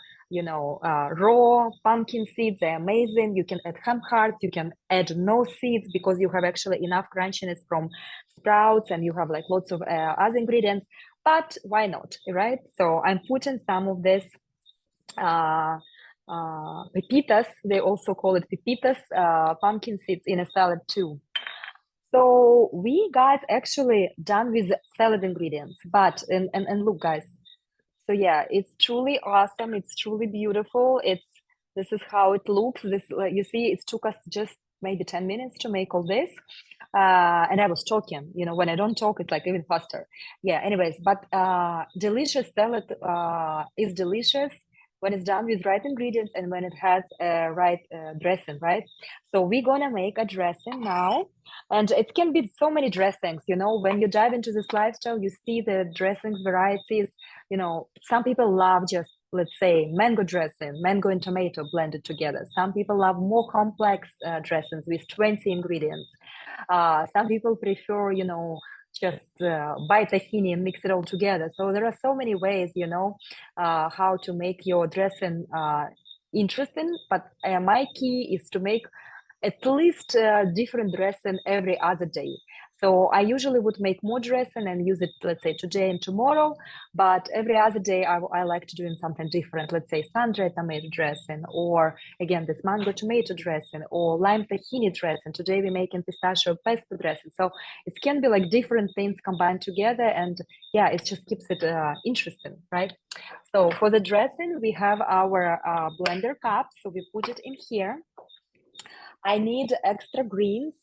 raw pumpkin seeds. They're amazing. You can add ham hearts, you can add no seeds because you have actually enough crunchiness from sprouts, and you have like lots of other ingredients. But why not, right? So I'm putting some of this pepitas, they also call it pepitas, pumpkin seeds in a salad too. So we guys actually done with salad ingredients, but and look guys, so yeah, it's truly awesome, it's truly beautiful. This is how it looks. This, you see, it took us just maybe 10 minutes to make all this, and I was talking, when I don't talk, it's like even faster. Yeah, anyways, but delicious salad is delicious when it's done with right ingredients and when it has right dressing, right? So we're gonna make a dressing now, and it can be so many dressings. When you dive into this lifestyle, you see the dressings varieties. Some people love just, let's say, mango dressing, mango and tomato blended together. Some people love more complex dressings with 20 ingredients. Some people prefer, just buy tahini and mix it all together. So there are so many ways, how to make your dressing interesting. But my key is to make at least different dressing every other day. So I usually would make more dressing and use it, let's say, today and tomorrow. But every other day, I like to do something different. Let's say sun-dried tomato dressing, or again, this mango tomato dressing, or lime tahini dressing. Today we're making pistachio pesto dressing. So it can be like different things combined together. And yeah, it just keeps it interesting, right? So for the dressing, we have our blender cup. So we put it in here. I need extra greens.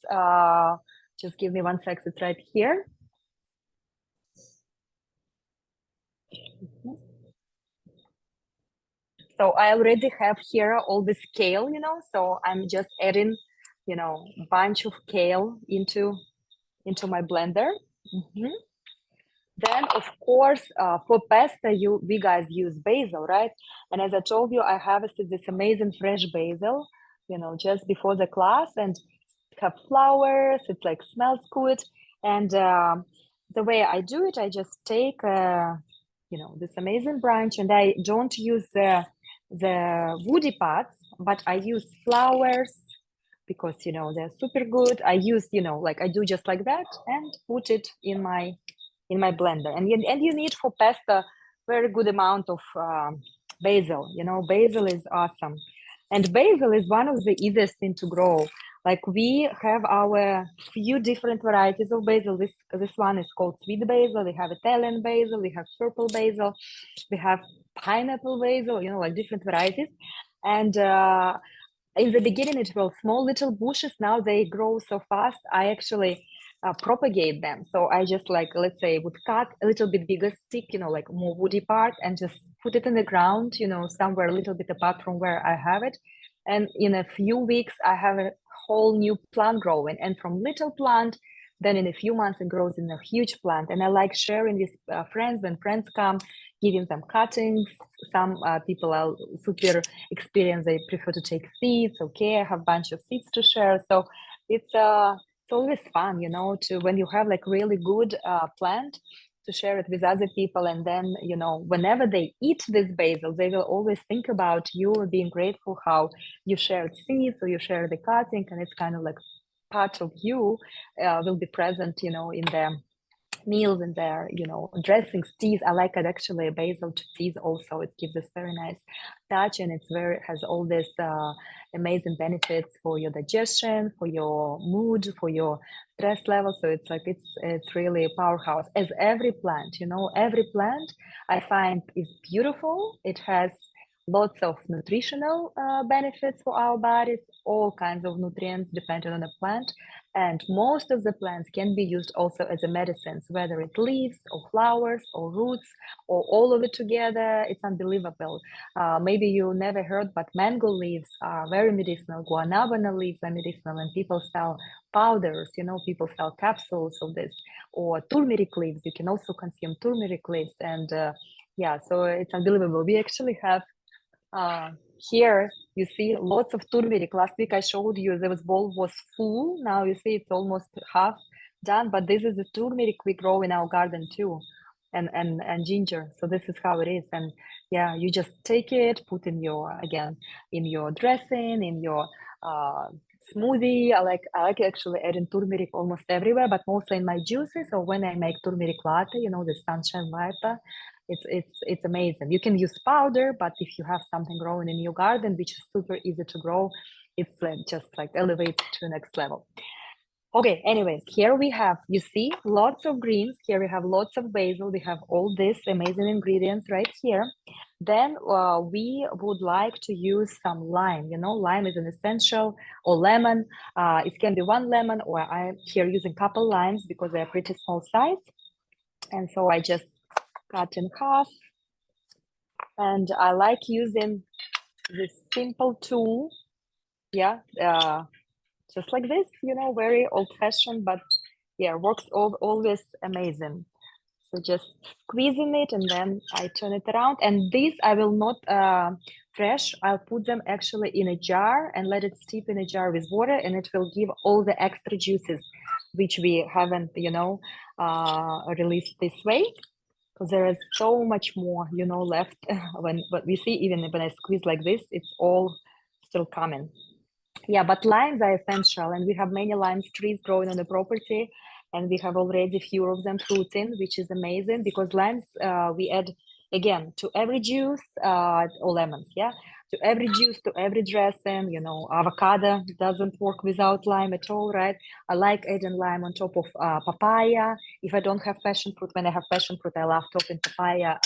Just give me 1 sec, it's right here. So I already have here all this kale, so I'm just adding, bunch of kale into my blender. Then, of course, for pasta, we guys use basil, right? And as I told you, I harvested this amazing fresh basil, just before the class, and have flowers. It like smells good. And the way I do it, I just take, this amazing branch, and I don't use the woody parts, but I use flowers because they're super good. I use like I do just like that and put it in my blender. And you need for pasta very good amount of basil. Basil is awesome, and basil is one of the easiest thing to grow. Like we have our few different varieties of basil. This one is called sweet basil. We have Italian basil. We have purple basil. We have pineapple basil. Like different varieties. And in the beginning, it was small little bushes. Now they grow so fast. I actually propagate them. So I just let's say, would cut a little bit bigger stick, like more woody part, and just put it in the ground, somewhere a little bit apart from where I have it. And in a few weeks, I have a whole new plant growing. And from little plant, then in a few months, it grows in a huge plant. And I like sharing with friends when friends come, giving them cuttings. Some people are super experienced. They prefer to take seeds. Okay, I have a bunch of seeds to share. So it's always fun, to when you have like really good plant, to share it with other people. And then, whenever they eat this basil, they will always think about you, being grateful how you shared seeds or you share the cutting, and it's kind of like part of you will be present, in the meals and their dressings. Teas, I like it actually, basil to teas also. It gives us very nice touch, and it's has all this amazing benefits for your digestion, for your mood, for your stress level. So it's like it's really a powerhouse, as every plant. Every plant I find is beautiful. It has lots of nutritional benefits for our bodies, all kinds of nutrients depending on the plant. And most of the plants can be used also as a medicines, whether it leaves or flowers or roots or all of it together. It's unbelievable. Maybe you never heard, but mango leaves are very medicinal. Guanabana leaves are medicinal, and people sell powders, people sell capsules of this, or turmeric leaves. You can also consume turmeric leaves. And yeah, so it's unbelievable. We actually have here you see lots of turmeric. Last week I showed you this bowl was full. Now you see it's almost half done, but this is the turmeric we grow in our garden too, and ginger. So this is how it is. And yeah, you just take it, put in your dressing, in your smoothie. I like actually adding turmeric almost everywhere, but mostly in my juices, or when I make turmeric latte, the sunshine latte. It's amazing. You can use powder, but if you have something growing in your garden, which is super easy to grow, it's just like elevates to the next level. Okay, anyways, here we have, you see, lots of greens. Here we have lots of basil. We have all these amazing ingredients right here. Then we would like to use some lime. Lime is an essential, or lemon. It can be one lemon, or I'm here using couple limes because they're pretty small size. And so I just cut in half, and I like using this simple tool. Yeah, just like this, very old-fashioned, but yeah, works always amazing. So just squeezing it, and then I turn it around. And this I will not fresh. I'll put them actually in a jar and let it steep in a jar with water, and it will give all the extra juices which we haven't, released this way. Because there is so much more, left. When we see, even when I squeeze like this, it's all still coming. Yeah, but limes are essential, and we have many lime trees growing on the property, and we have already a few of them fruiting, which is amazing because limes we add again to every juice, or lemons, yeah, to every juice, to every dressing. Avocado doesn't work without lime at all, right? I like adding lime on top of papaya. If I don't have passion fruit, when I have passion fruit, I love topping papaya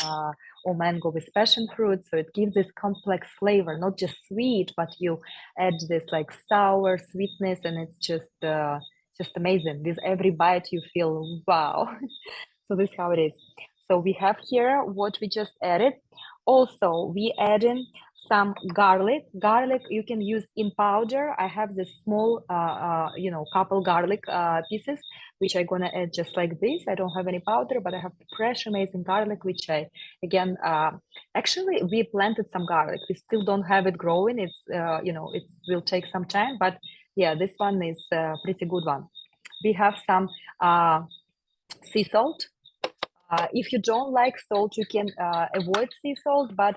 or mango with passion fruit. So it gives this complex flavor, not just sweet, but you add this like sour sweetness, and it's just amazing. With every bite, you feel wow. So this is how it is. So we have here what we just added. Also, we add in some garlic. Garlic you can use in powder. I have this small, couple garlic pieces, which I'm gonna add just like this. I don't have any powder, but I have fresh, amazing garlic, which I, again, actually we planted some garlic. We still don't have it growing. It's, it will take some time, but yeah, this one is a pretty good one. We have some sea salt. If you don't like salt, you can avoid sea salt, but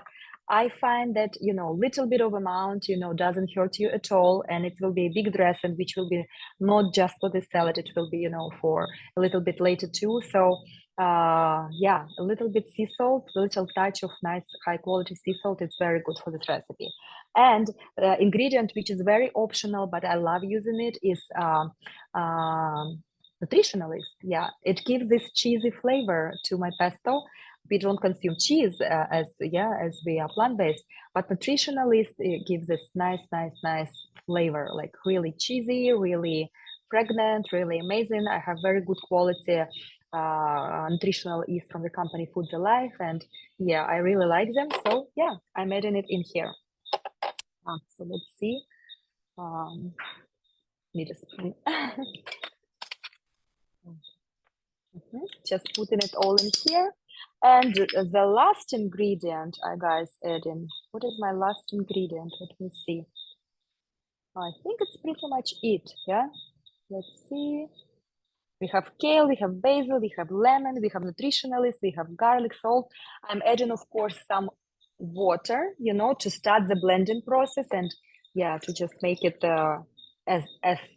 I find that, little bit of amount, doesn't hurt you at all. And it will be a big dressing, which will be not just for the salad, it will be, for a little bit later too. So yeah, a little bit sea salt, a little touch of nice high quality sea salt. It's very good for this recipe. And ingredient, which is very optional, but I love using it, is nutritionalist. Yeah, it gives this cheesy flavor to my pesto. We don't consume cheese as we are plant-based, but nutritionalist, it gives this nice flavor, like really cheesy, really pregnant, really amazing. I have very good quality nutritional yeast from the company Foods Alive, and yeah, I really like them. So yeah, I'm adding it in here. So let's see. Need a spoon. Just putting it all in here. And the last ingredient I guys add in. What is my last ingredient? Let me see. I think it's pretty much it. Yeah. Let's see. We have kale, we have basil, we have lemon, we have nutritionalist, we have garlic, salt. I'm adding, of course, some water, to start the blending process, and yeah, to just make it as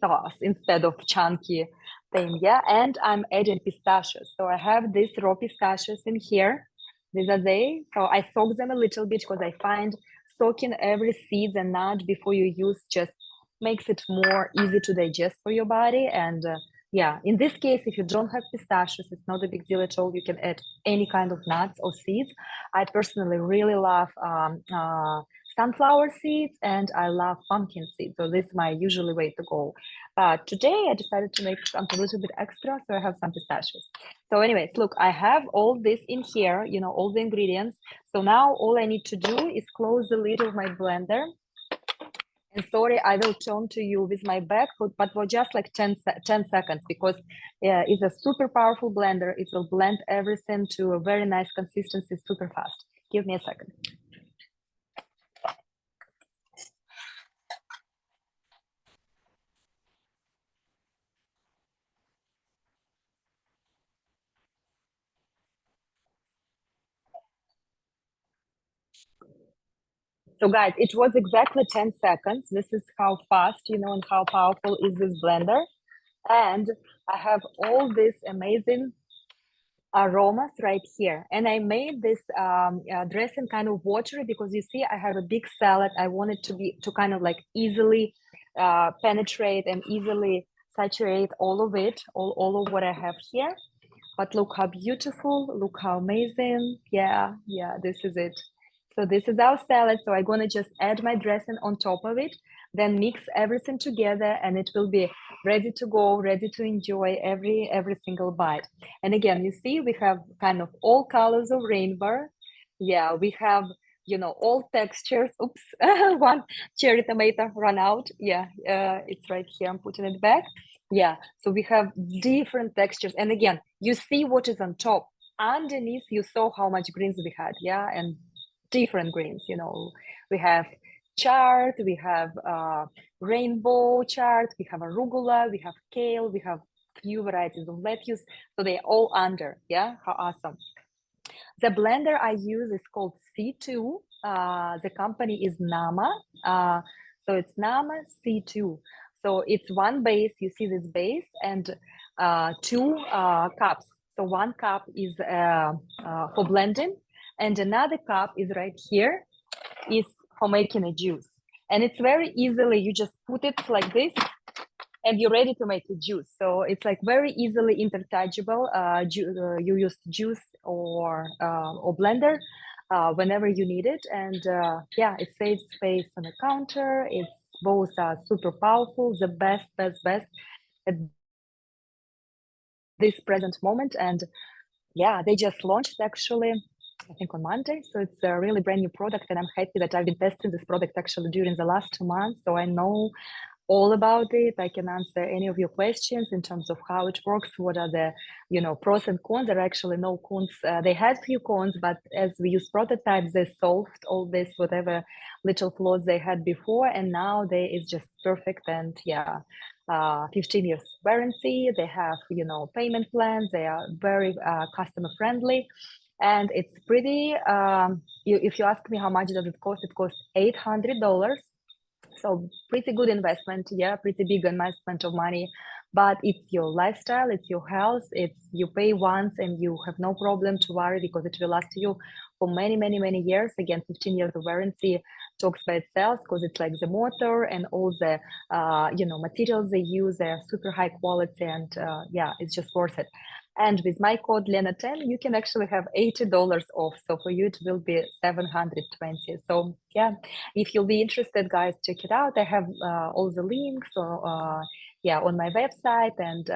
sauce instead of chunky thing. Yeah, and I'm adding pistachios. So I have these raw pistachios in here. These are they. So I soak them a little bit because I find soaking every seed and nut before you use just makes it more easy to digest for your body. And yeah, in this case, if you don't have pistachios, it's not a big deal at all. You can add any kind of nuts or seeds. I personally really love sunflower seeds, and I love pumpkin seeds. So this is my usually way to go. But today I decided to make something a little bit extra, so I have some pistachios. So anyways, look, I have all this in here, all the ingredients. So now all I need to do is close the lid of my blender. And sorry, I will turn to you with my back, but for just like 10 seconds, because it's a super powerful blender. It will blend everything to a very nice consistency super fast. Give me a second. So guys, it was exactly 10 seconds. This is how fast, and how powerful is this blender. And I have all these amazing aromas right here. And I made this dressing kind of watery because you see, I have a big salad. I want it to kind of like easily penetrate and easily saturate all of it, all of what I have here. But look how beautiful, look how amazing. Yeah, this is it. So this is our salad. So I'm gonna just add my dressing on top of it, then mix everything together, and it will be ready to go, ready to enjoy every single bite. And again, you see, we have kind of all colors of rainbow. Yeah, we have, all textures. Oops, one cherry tomato run out. Yeah, it's right here. I'm putting it back. Yeah, so we have different textures. And again, you see what is on top. Underneath, you saw how much greens we had. Yeah, and different greens, we have chard, we have rainbow chard, we have arugula, we have kale, we have few varieties of lettuce. So they're all under. Yeah, how awesome. The blender I use is called C2. The company is Nama. So it's Nama C2. So it's one base, you see this base, and two cups. So one cup is for blending, and another cup is right here, is for making a juice. And it's very easily, you just put it like this, and you're ready to make a juice. So it's like very easily interchangeable. You use juice or blender whenever you need it. And yeah, it saves space on the counter. It's both super powerful, the best at this present moment. And yeah, they just launched actually I think on Monday. So it's a really brand new product, and I'm happy that I've been testing this product actually during the last 2 months. So I know all about it. I can answer any of your questions in terms of how it works. What are the, pros and cons? There are actually no cons. They had few cons, but as we use prototypes, they solved all this, whatever little flaws they had before, and now it's just perfect. And 15 years warranty. They have, payment plans. They are very customer friendly. And it's pretty, if you ask me how much does it costs $800. So pretty good investment, pretty big investment of money, but it's your lifestyle, it's your health, it's you pay once and you have no problem to worry because it will last you for many, many, many years. Again, 15 years of warranty talks by itself because it's like the motor and all the, materials they use, they're super high quality and it's just worth it. And with my code Lena10, you can actually have $80 off. So for you, it will be $720. So if you'll be interested, guys, check it out. I have all the links on my website. And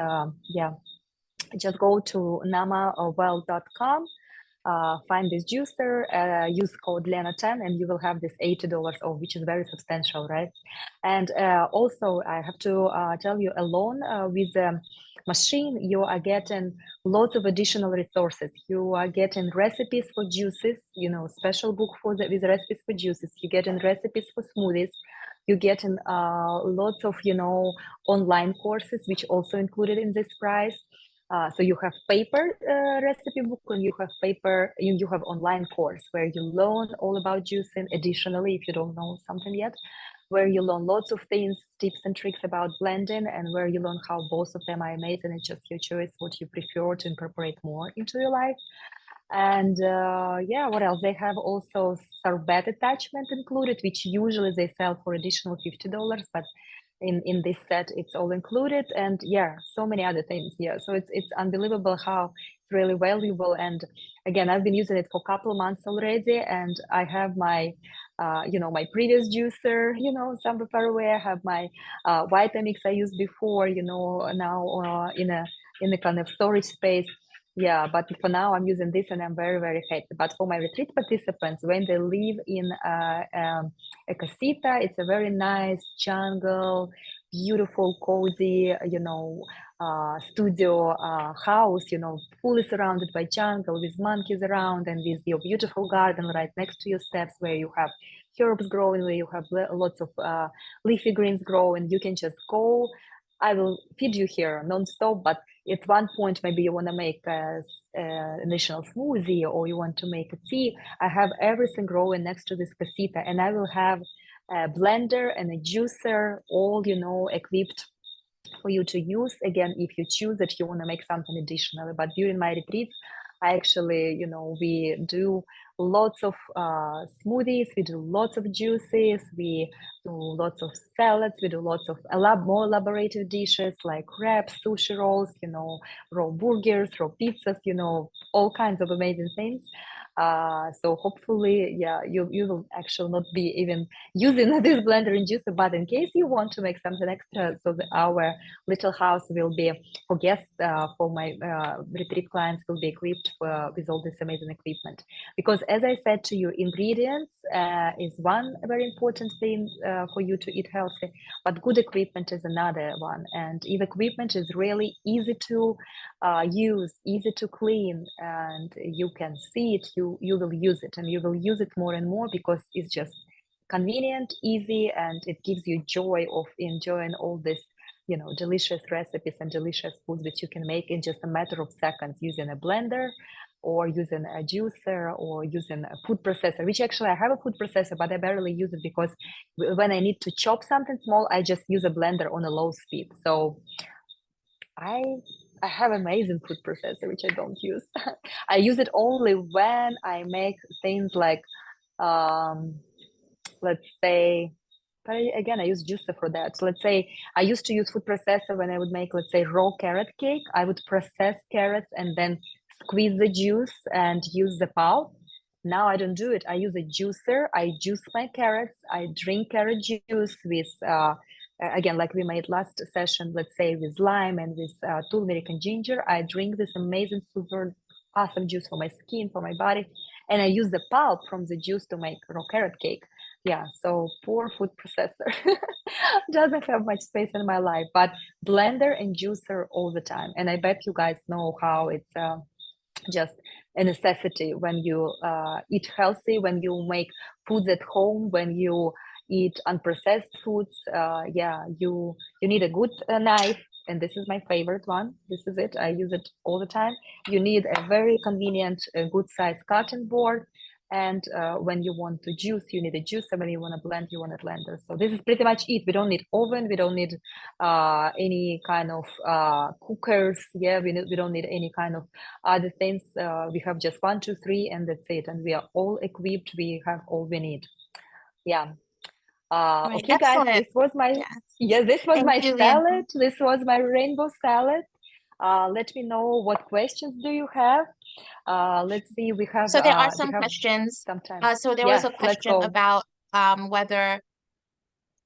just go to namawell.com. Find this juicer, use code Lena10, and you will have this $80 off, which is very substantial, right? And also, I have to tell you, alone with the machine, you are getting lots of additional resources. You are getting recipes for juices, special book with recipes for juices. You're getting recipes for smoothies. You're getting lots of, online courses, which also included in this price. So you have paper recipe book and you have online course where you learn all about juicing. Additionally, if you don't know something yet, where you learn lots of things, tips and tricks about blending, and where you learn how both of them are amazing. It's just your choice what you prefer to incorporate more into your life. And what else? They have also sorbet attachment included, which usually they sell for additional $50, but in this set it's all included. And so many other things. So it's unbelievable how it's really valuable. And again, I've been using it for a couple of months already, and I have my my previous juicer, somewhere far away. I have my Vitamix I used before, now in a kind of storage space. But for now I'm using this and I'm very, very happy. But for my retreat participants, when they live in a casita, it's a very nice jungle, beautiful, cozy, studio house, fully surrounded by jungle with monkeys around and with your beautiful garden right next to your steps where you have herbs growing, where you have lots of leafy greens growing. You can just go. I will feed you here non-stop, but at one point, maybe you want to make a national smoothie or you want to make a tea. I have everything growing next to this casita, and I will have a blender and a juicer, all, equipped for you to use. Again, if you choose that you want to make something additional. But during my retreats, I actually, we do lots of smoothies, we do lots of juices, we do lots of salads, we do lots of more elaborate dishes like wraps, sushi rolls, raw burgers, raw pizzas, all kinds of amazing things. So hopefully, you will actually not be even using this blender and juicer, but in case you want to make something extra, so that our little house will be for guests, for my retreat clients will be equipped with all this amazing equipment. Because as I said to you, ingredients is one very important thing for you to eat healthy, but good equipment is another one. And if equipment is really easy to use, easy to clean, and you can see it, you will use it, and you will use it more and more because it's just convenient, easy, and it gives you joy of enjoying all this, delicious recipes and delicious foods that you can make in just a matter of seconds using a blender or using a juicer or using a food processor, which actually I have a food processor, but I barely use it because when I need to chop something small, I just use a blender on a low speed. So I have amazing food processor, which I don't use. I use it only when I make things like, let's say, but again, I use juicer for that. So let's say I used to use food processor when I would make, let's say, raw carrot cake. I would process carrots and then squeeze the juice and use the pulp. Now I don't do it. I use a juicer. I juice my carrots. I drink carrot juice with, again, like we made last session, let's say with lime and with turmeric and ginger. I drink this amazing, super awesome juice for my skin, for my body. And I use the pulp from the juice to make raw carrot cake. Yeah, so poor food processor doesn't have much space in my life, but blender and juicer all the time. And I bet you guys know how it's just a necessity when you eat healthy, when you make foods at home, when you eat unprocessed foods. Yeah, you need a good knife, and this is my favorite one. This is it. I use it all the time. You need a very convenient, good size cutting board. And when you want to juice, you need a juicer. When you want to blend, you want a blender. So this is pretty much it. We don't need oven. We don't need any kind of cookers. Yeah, we don't need any kind of other things. We have just 1, 2, 3, and that's it. And we are all equipped. We have all we need. Yeah. Right, Okay, guys, excellent. this was my this was Thank my you, Lena. salad. This was my rainbow salad. Let me know what questions do you have. Let's see. We have So there are some questions. some time. So there was Yes, a let's question go. about whether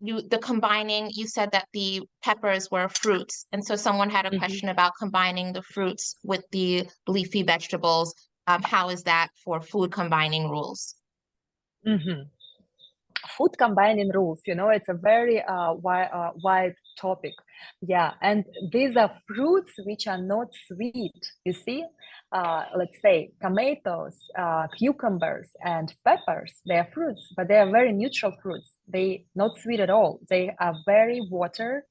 the combining, you said that the peppers were fruits. And so someone had a question about combining the fruits with the leafy vegetables. How is that for food combining rules? Food combining rules, it's a very wide topic. Yeah, and these are fruits which are not sweet. You see, let's say tomatoes, cucumbers, and peppers, they are fruits, but they are very neutral fruits. They not sweet at all. They are very water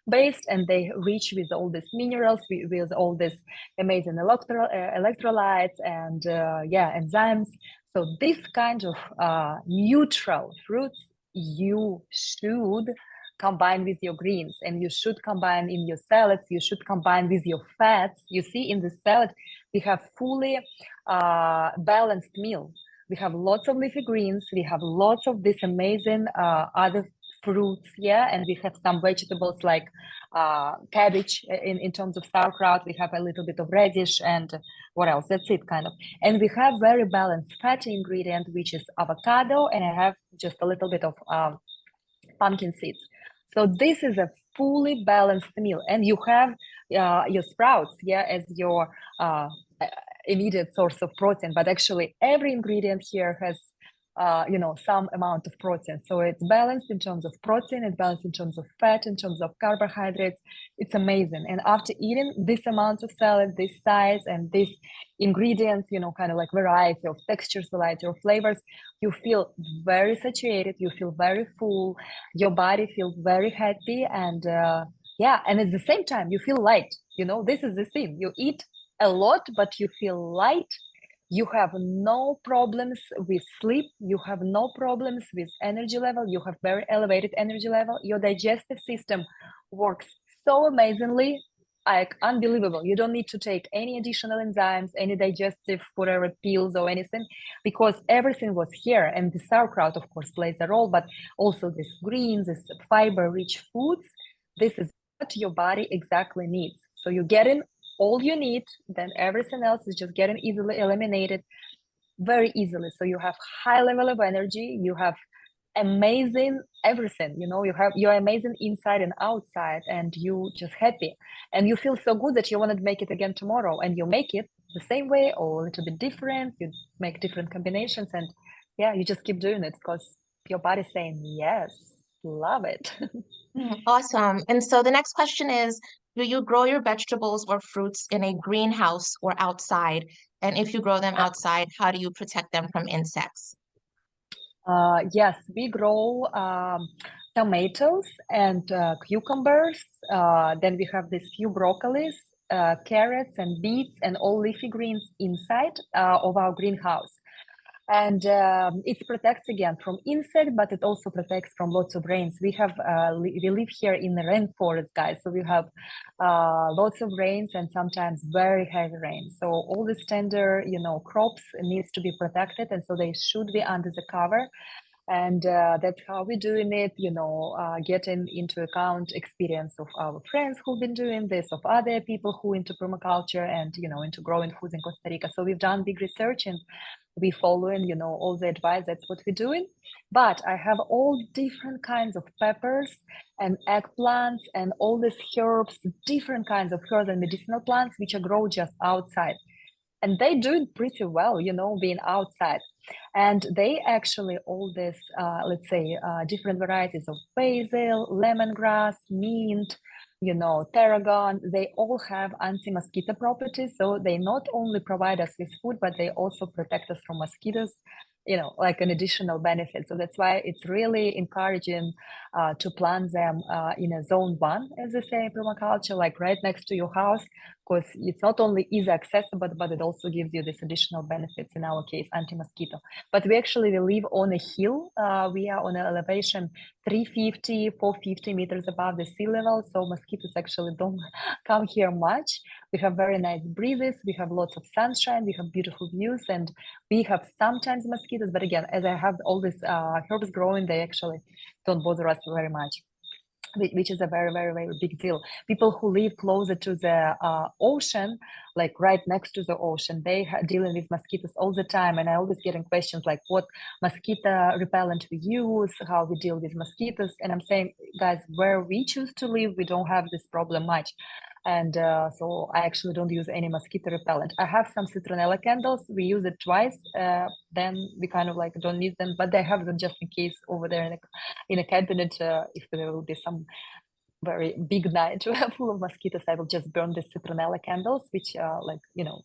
based, and they rich with all these minerals, with all these amazing electrolytes and enzymes. So this kind of neutral fruits you should combine with your greens, and you should combine in your salads. You should combine with your fats. You see, in the salad we have fully balanced meal. We have lots of leafy greens. We have lots of this amazing other fruits, and we have some vegetables like cabbage in terms of sauerkraut. We have a little bit of radish, and what else? That's it, kind of. And we have very balanced fatty ingredient, which is avocado, and I have just a little bit of pumpkin seeds. So this is a fully balanced meal, and you have your sprouts, as your immediate source of protein. But actually, every ingredient here has some amount of protein. So it's balanced in terms of protein, it's balanced in terms of fat, in terms of carbohydrates. It's amazing. And after eating this amount of salad, this size, and these ingredients, kind of like variety of textures, variety of flavors, you feel very satiated, you feel very full, your body feels very happy, and and at the same time, you feel light. This is the thing. You eat a lot, but you feel light. You have no problems with sleep. You have no problems with energy level. You have very elevated energy level. Your digestive system works so amazingly, like unbelievable. You don't need to take any additional enzymes, any digestive whatever pills or anything, because everything was here. And the sauerkraut, of course, plays a role, but also these greens, this fiber-rich foods. This is what your body exactly needs. So you're getting all you need, then everything else is just getting easily eliminated very easily. So you have high level of energy, you have amazing everything, you're amazing inside and outside, and you just happy, and you feel so good that you want to make it again tomorrow, and you make it the same way or a little bit different. You make different combinations, and you just keep doing it because your body's saying yes, love it. Awesome. And so the next question is, do you grow your vegetables or fruits in a greenhouse or outside? And if you grow them outside, how do you protect them from insects? Yes, we grow tomatoes and cucumbers. Then we have these few broccolis, carrots and beets and all leafy greens inside of our greenhouse. And it protects again from insect, but it also protects from lots of rains. We live here in the rainforest, guys, so we have lots of rains and sometimes very heavy rain. So all these tender, crops needs to be protected, and so they should be under the cover. And that's how we're doing it, getting into account experience of our friends who've been doing this, of other people who into permaculture and, into growing foods in Costa Rica. So we've done big research and we following, all the advice. That's what we're doing. But I have all different kinds of peppers and eggplants and all these herbs, different kinds of herbs and medicinal plants, which are grown just outside. and they do it pretty well, you know, being outside. And they actually, all this, let's say, different varieties of basil, lemongrass, mint, you know, tarragon, they all have anti-mosquito properties. So they not only provide us with food, but they also protect us from mosquitoes, you know, like an additional benefit. So that's why it's really encouraging to plant them in a zone 1, as they say in permaculture, like right next to your house, because it's not only easy accessible, but it also gives you this additional benefits, in our case, anti-mosquito. But we actually live on a hill. We are on an elevation 350, 450 meters above the sea level. So mosquitoes actually don't come here much. We have very nice breezes. We have lots of sunshine. We have beautiful views, and we have sometimes mosquitoes. But again, as I have all these herbs growing, they actually don't bother us very much, which is a very, very, very big deal. People who live closer to the ocean, like right next to the ocean, they are dealing with mosquitoes all the time. And I always getting questions like what mosquito repellent we use, how we deal with mosquitoes. And I'm saying, guys, where we choose to live, we don't have this problem much. And so I actually don't use any mosquito repellent. I have some citronella candles. We use it twice. Then we kind of like don't need them, but I have them just in case over there in a cabinet. If there will be some very big night full of mosquitoes, I will just burn the citronella candles, which are like, you know,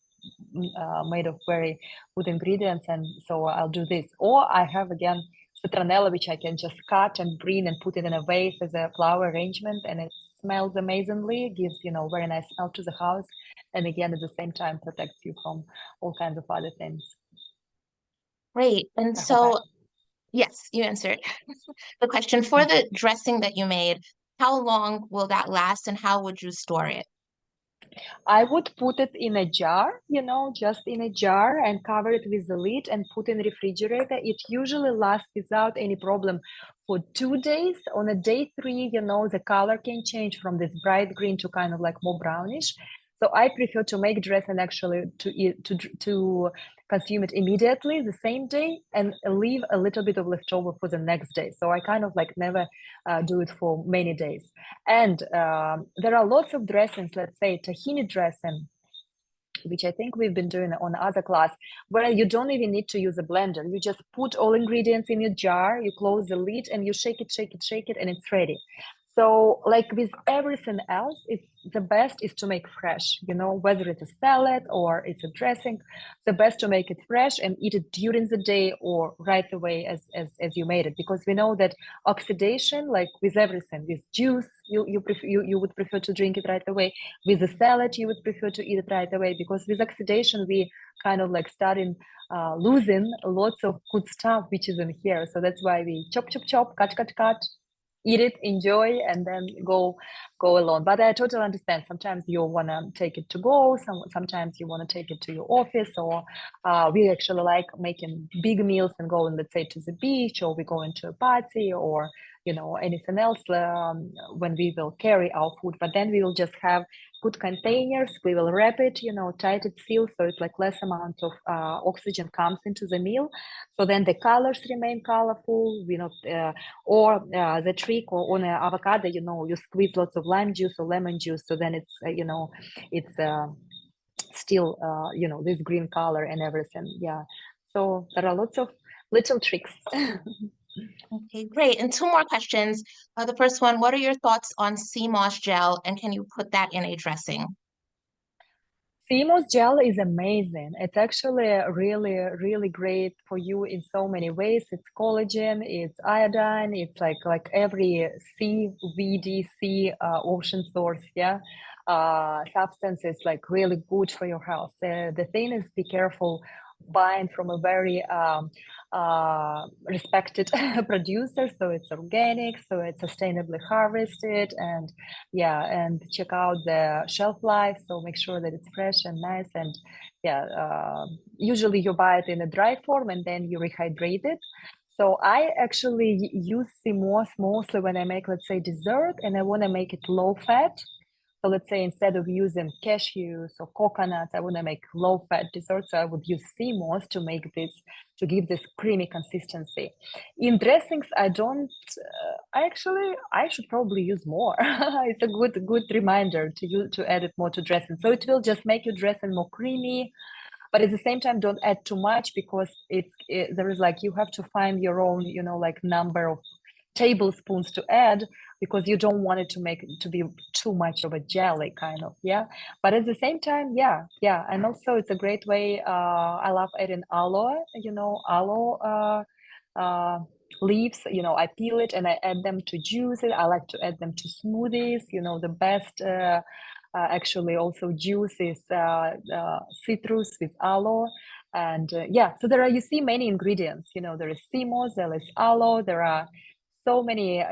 made of very good ingredients. And so I'll do this. Or I have, again, citronella, which I can just cut and bring and put it in a vase as a flower arrangement, and it smells amazingly, gives, you know, very nice smell to the house, and again at the same time protects you from all kinds of other things. Great. And so, yes, you answered the question. For the dressing that you made, how long will that last and how would you store it? I would put it in a jar, you know, just in a jar, and cover it with the lid and put in the refrigerator. It usually lasts without any problem for 2 days. On a day 3, you know, the color can change from this bright green to kind of like more brownish. So I prefer to make dressing actually to consume it immediately the same day and leave a little bit of leftover for the next day. So I kind of like never do it for many days. And there are lots of dressings, let's say tahini dressing, which I think we've been doing on other class, where you don't even need to use a blender. You just put all ingredients in your jar, you close the lid, and you shake it, and it's ready. So like with everything else, it's the best is to make fresh, you know, whether it's a salad or it's a dressing, the best to make it fresh and eat it during the day or right away as you made it, because we know that oxidation, like with everything, with juice, you would prefer to drink it right away. With a salad, you would prefer to eat it right away, because with oxidation, we kind of like starting losing lots of good stuff which is in here. So that's why we chop, cut, eat it, enjoy, and then go alone. But I totally understand. Sometimes you want to take it to go. Sometimes you want to take it to your office, or we actually like making big meals and going, let's say, to the beach, or we go into a party, or you know, anything else when we will carry our food. But then we will just have good containers. We will wrap it, you know, tight it, seal, so it's like less amount of oxygen comes into the meal. So then the colors remain colorful, you know, or the trick or on an avocado, you know, you squeeze lots of lime juice or lemon juice. So then it's, you know, it's still, you know, this green color and everything. Yeah. So there are lots of little tricks. Okay, great. And 2 more questions. The first one, what are your thoughts on sea moss gel, and can you put that in a dressing? Sea moss gel is amazing. It's actually really, really great for you in so many ways. It's collagen, it's iodine, it's like every CBD, ocean source, yeah, substance is like really good for your health. The thing is, be careful buying from a very respected producer, so it's organic, so it's sustainably harvested, and yeah, and check out the shelf life, so make sure that it's fresh and nice. And yeah, usually you buy it in a dry form and then you rehydrate it. So I actually use sea moss mostly when I make, let's say, dessert and I want to make it low fat. So let's say instead of using cashews or coconuts, I want to make low-fat dessert. So I would use sea moss to make this, to give this creamy consistency. In dressings, I don't. I should probably use more. It's a good reminder to add it more to dressing. So it will just make your dressing more creamy, but at the same time, don't add too much, because there is like, you have to find your own, like number of tablespoons to add, because you don't want it to be too much of a jelly kind of, yeah. But at the same time, yeah. And also it's a great way. I love adding aloe, aloe leaves. I peel it and I add them to juices. I like to add them to smoothies. The best actually also juice is citrus with aloe. And so you see many ingredients. There is sea moss, there is aloe, there are so many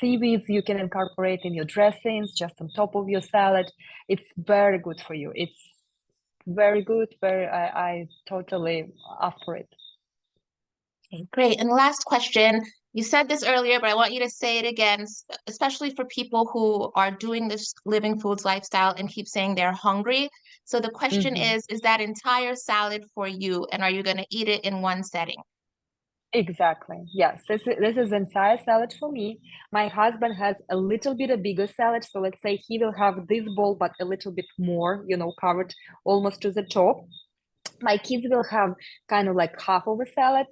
seaweeds you can incorporate in your dressings, just on top of your salad. It's very good for you. It's very good. I totally up for it. Okay, great. And the last question, you said this earlier, but I want you to say it again, especially for people who are doing this living foods lifestyle and keep saying they're hungry. So the question is that entire salad for you, and are you going to eat it in one setting? Exactly. Yes, this is entire salad for me. My husband has a little bit a bigger salad, so let's say he will have this bowl, but a little bit more, covered almost to the top. My kids will have kind of like half of a salad,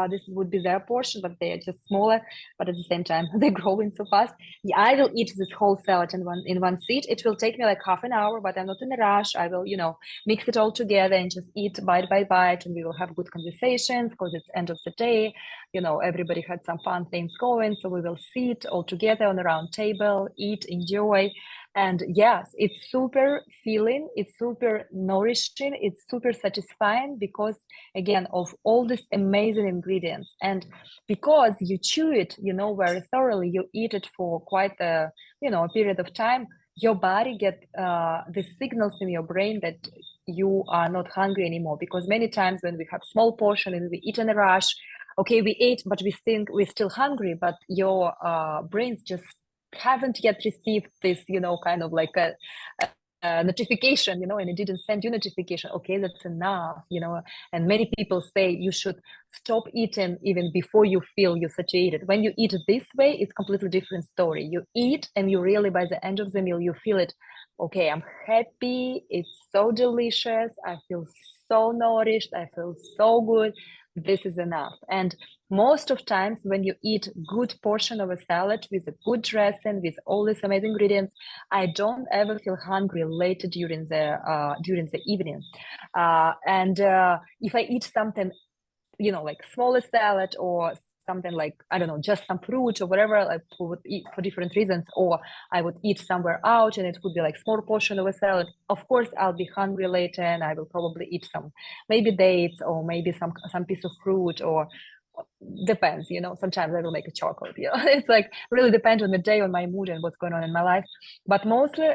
this would be their portion, but they are just smaller, but at the same time they're growing so fast. Yeah, I will eat this whole salad in one sit. It will take me like half an hour, but I'm not in a rush. I will mix it all together and just eat bite by bite, and we will have good conversations, because it's end of the day. Everybody had some fun things going, so we will sit all together on a round table, eat, enjoy. And yes, it's super filling, it's super nourishing, it's super satisfying, because again, of all these amazing ingredients. And because you chew it, very thoroughly, you eat it for quite a period of time, your body get the signals in your brain that you are not hungry anymore. Because many times when we have small portion and we eat in a rush, okay, we ate, but we think we're still hungry, but your brains just haven't yet received this, kind of like a notification, and it didn't send you notification. Okay, that's enough, and many people say you should stop eating even before you feel you're satiated. When you eat this way, it's completely different story. You eat and you really, by the end of the meal, you feel it. Okay, I'm happy. It's so delicious. I feel so nourished. I feel so good. This is enough. And most of times when you eat good portion of a salad with a good dressing, with all these amazing ingredients, I don't ever feel hungry later during the evening. And if I eat something, like smaller salad, or something like, I don't know, just some fruit or whatever, I would eat for different reasons, or I would eat somewhere out and it would be like small portion of a salad. Of course, I'll be hungry later and I will probably eat some, maybe dates, or maybe some piece of fruit, or depends, sometimes I will make a chocolate. It's like really depends on the day, on my mood and what's going on in my life. But mostly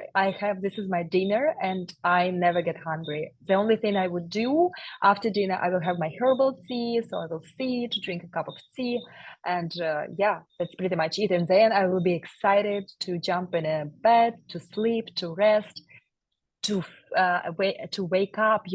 this is my dinner, and I never get hungry. The only thing I would do after dinner, I will have my herbal tea, so I will sit, drink a cup of tea, and that's pretty much it. And then I will be excited to jump in a bed, to sleep, to rest, to wake up,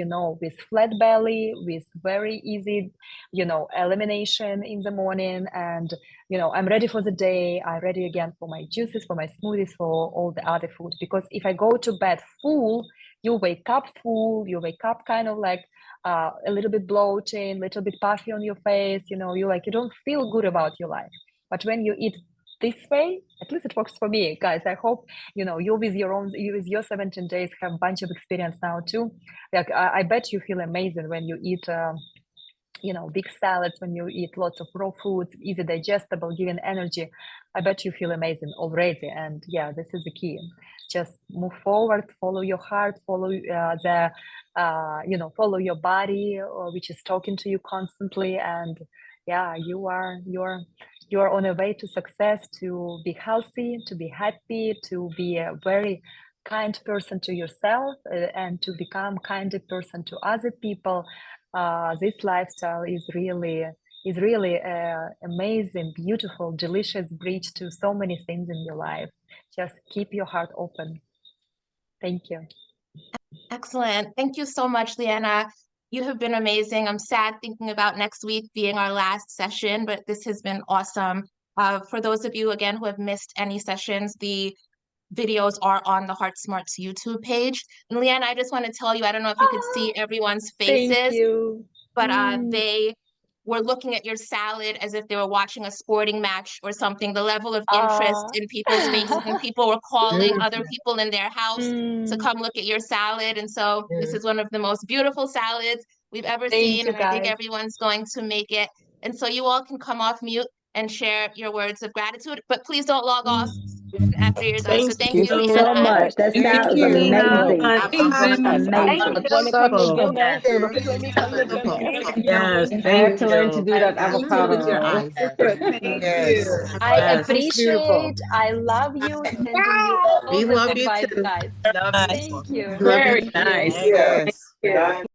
with flat belly, with very easy, elimination in the morning. And, I'm ready for the day. I'm ready again for my juices, for my smoothies, for all the other food. Because if I go to bed full, you wake up full, you wake up kind of like a little bit bloating, a little bit puffy on your face, you don't feel good about your life. But when you eat this way, at least it works for me, guys. I hope you with your 17 days have a bunch of experience now too. Like I bet you feel amazing when you eat big salads, when you eat lots of raw foods, easy digestible, giving energy. I bet you feel amazing already. And yeah, this is the key. Just move forward, follow your heart, follow follow your body, which is talking to you constantly. And yeah, you're on a way to success, to be healthy, to be happy, to be a very kind person to yourself, and to become kinder person to other people. This lifestyle is really amazing, beautiful, delicious bridge to so many things in your life. Just keep your heart open. Thank you. Excellent. Thank you so much, Lena. You have been amazing. I'm sad thinking about next week being our last session, but this has been awesome. For those of you, again, who have missed any sessions, the videos are on the HeartSmarts YouTube page. And Leanne, I just want to tell you, I don't know if you could see everyone's Thank faces, you. but they were looking at your salad as if they were watching a sporting match or something. The level of interest in people's faces, and people were calling other people in their house to come look at your salad. And so this is one of the most beautiful salads we've ever Thank seen, you, and I think guys. everyone's going to make it. And so you all can come off mute and share your words of gratitude, but please don't log off after you're done. So thank you, Thank you Leanna. so much. That Thank sounds you. amazing. Amazing. Amazing. Wanna come Wonderful. again, Let me come again. Yes, I have thank to learn to you. do that Eat with your avocado. eyes. Thank you. I Yes, appreciate, I love you, sending you all we the love good you vibes, too. guys. Love you. Thank you. Love you. Yes.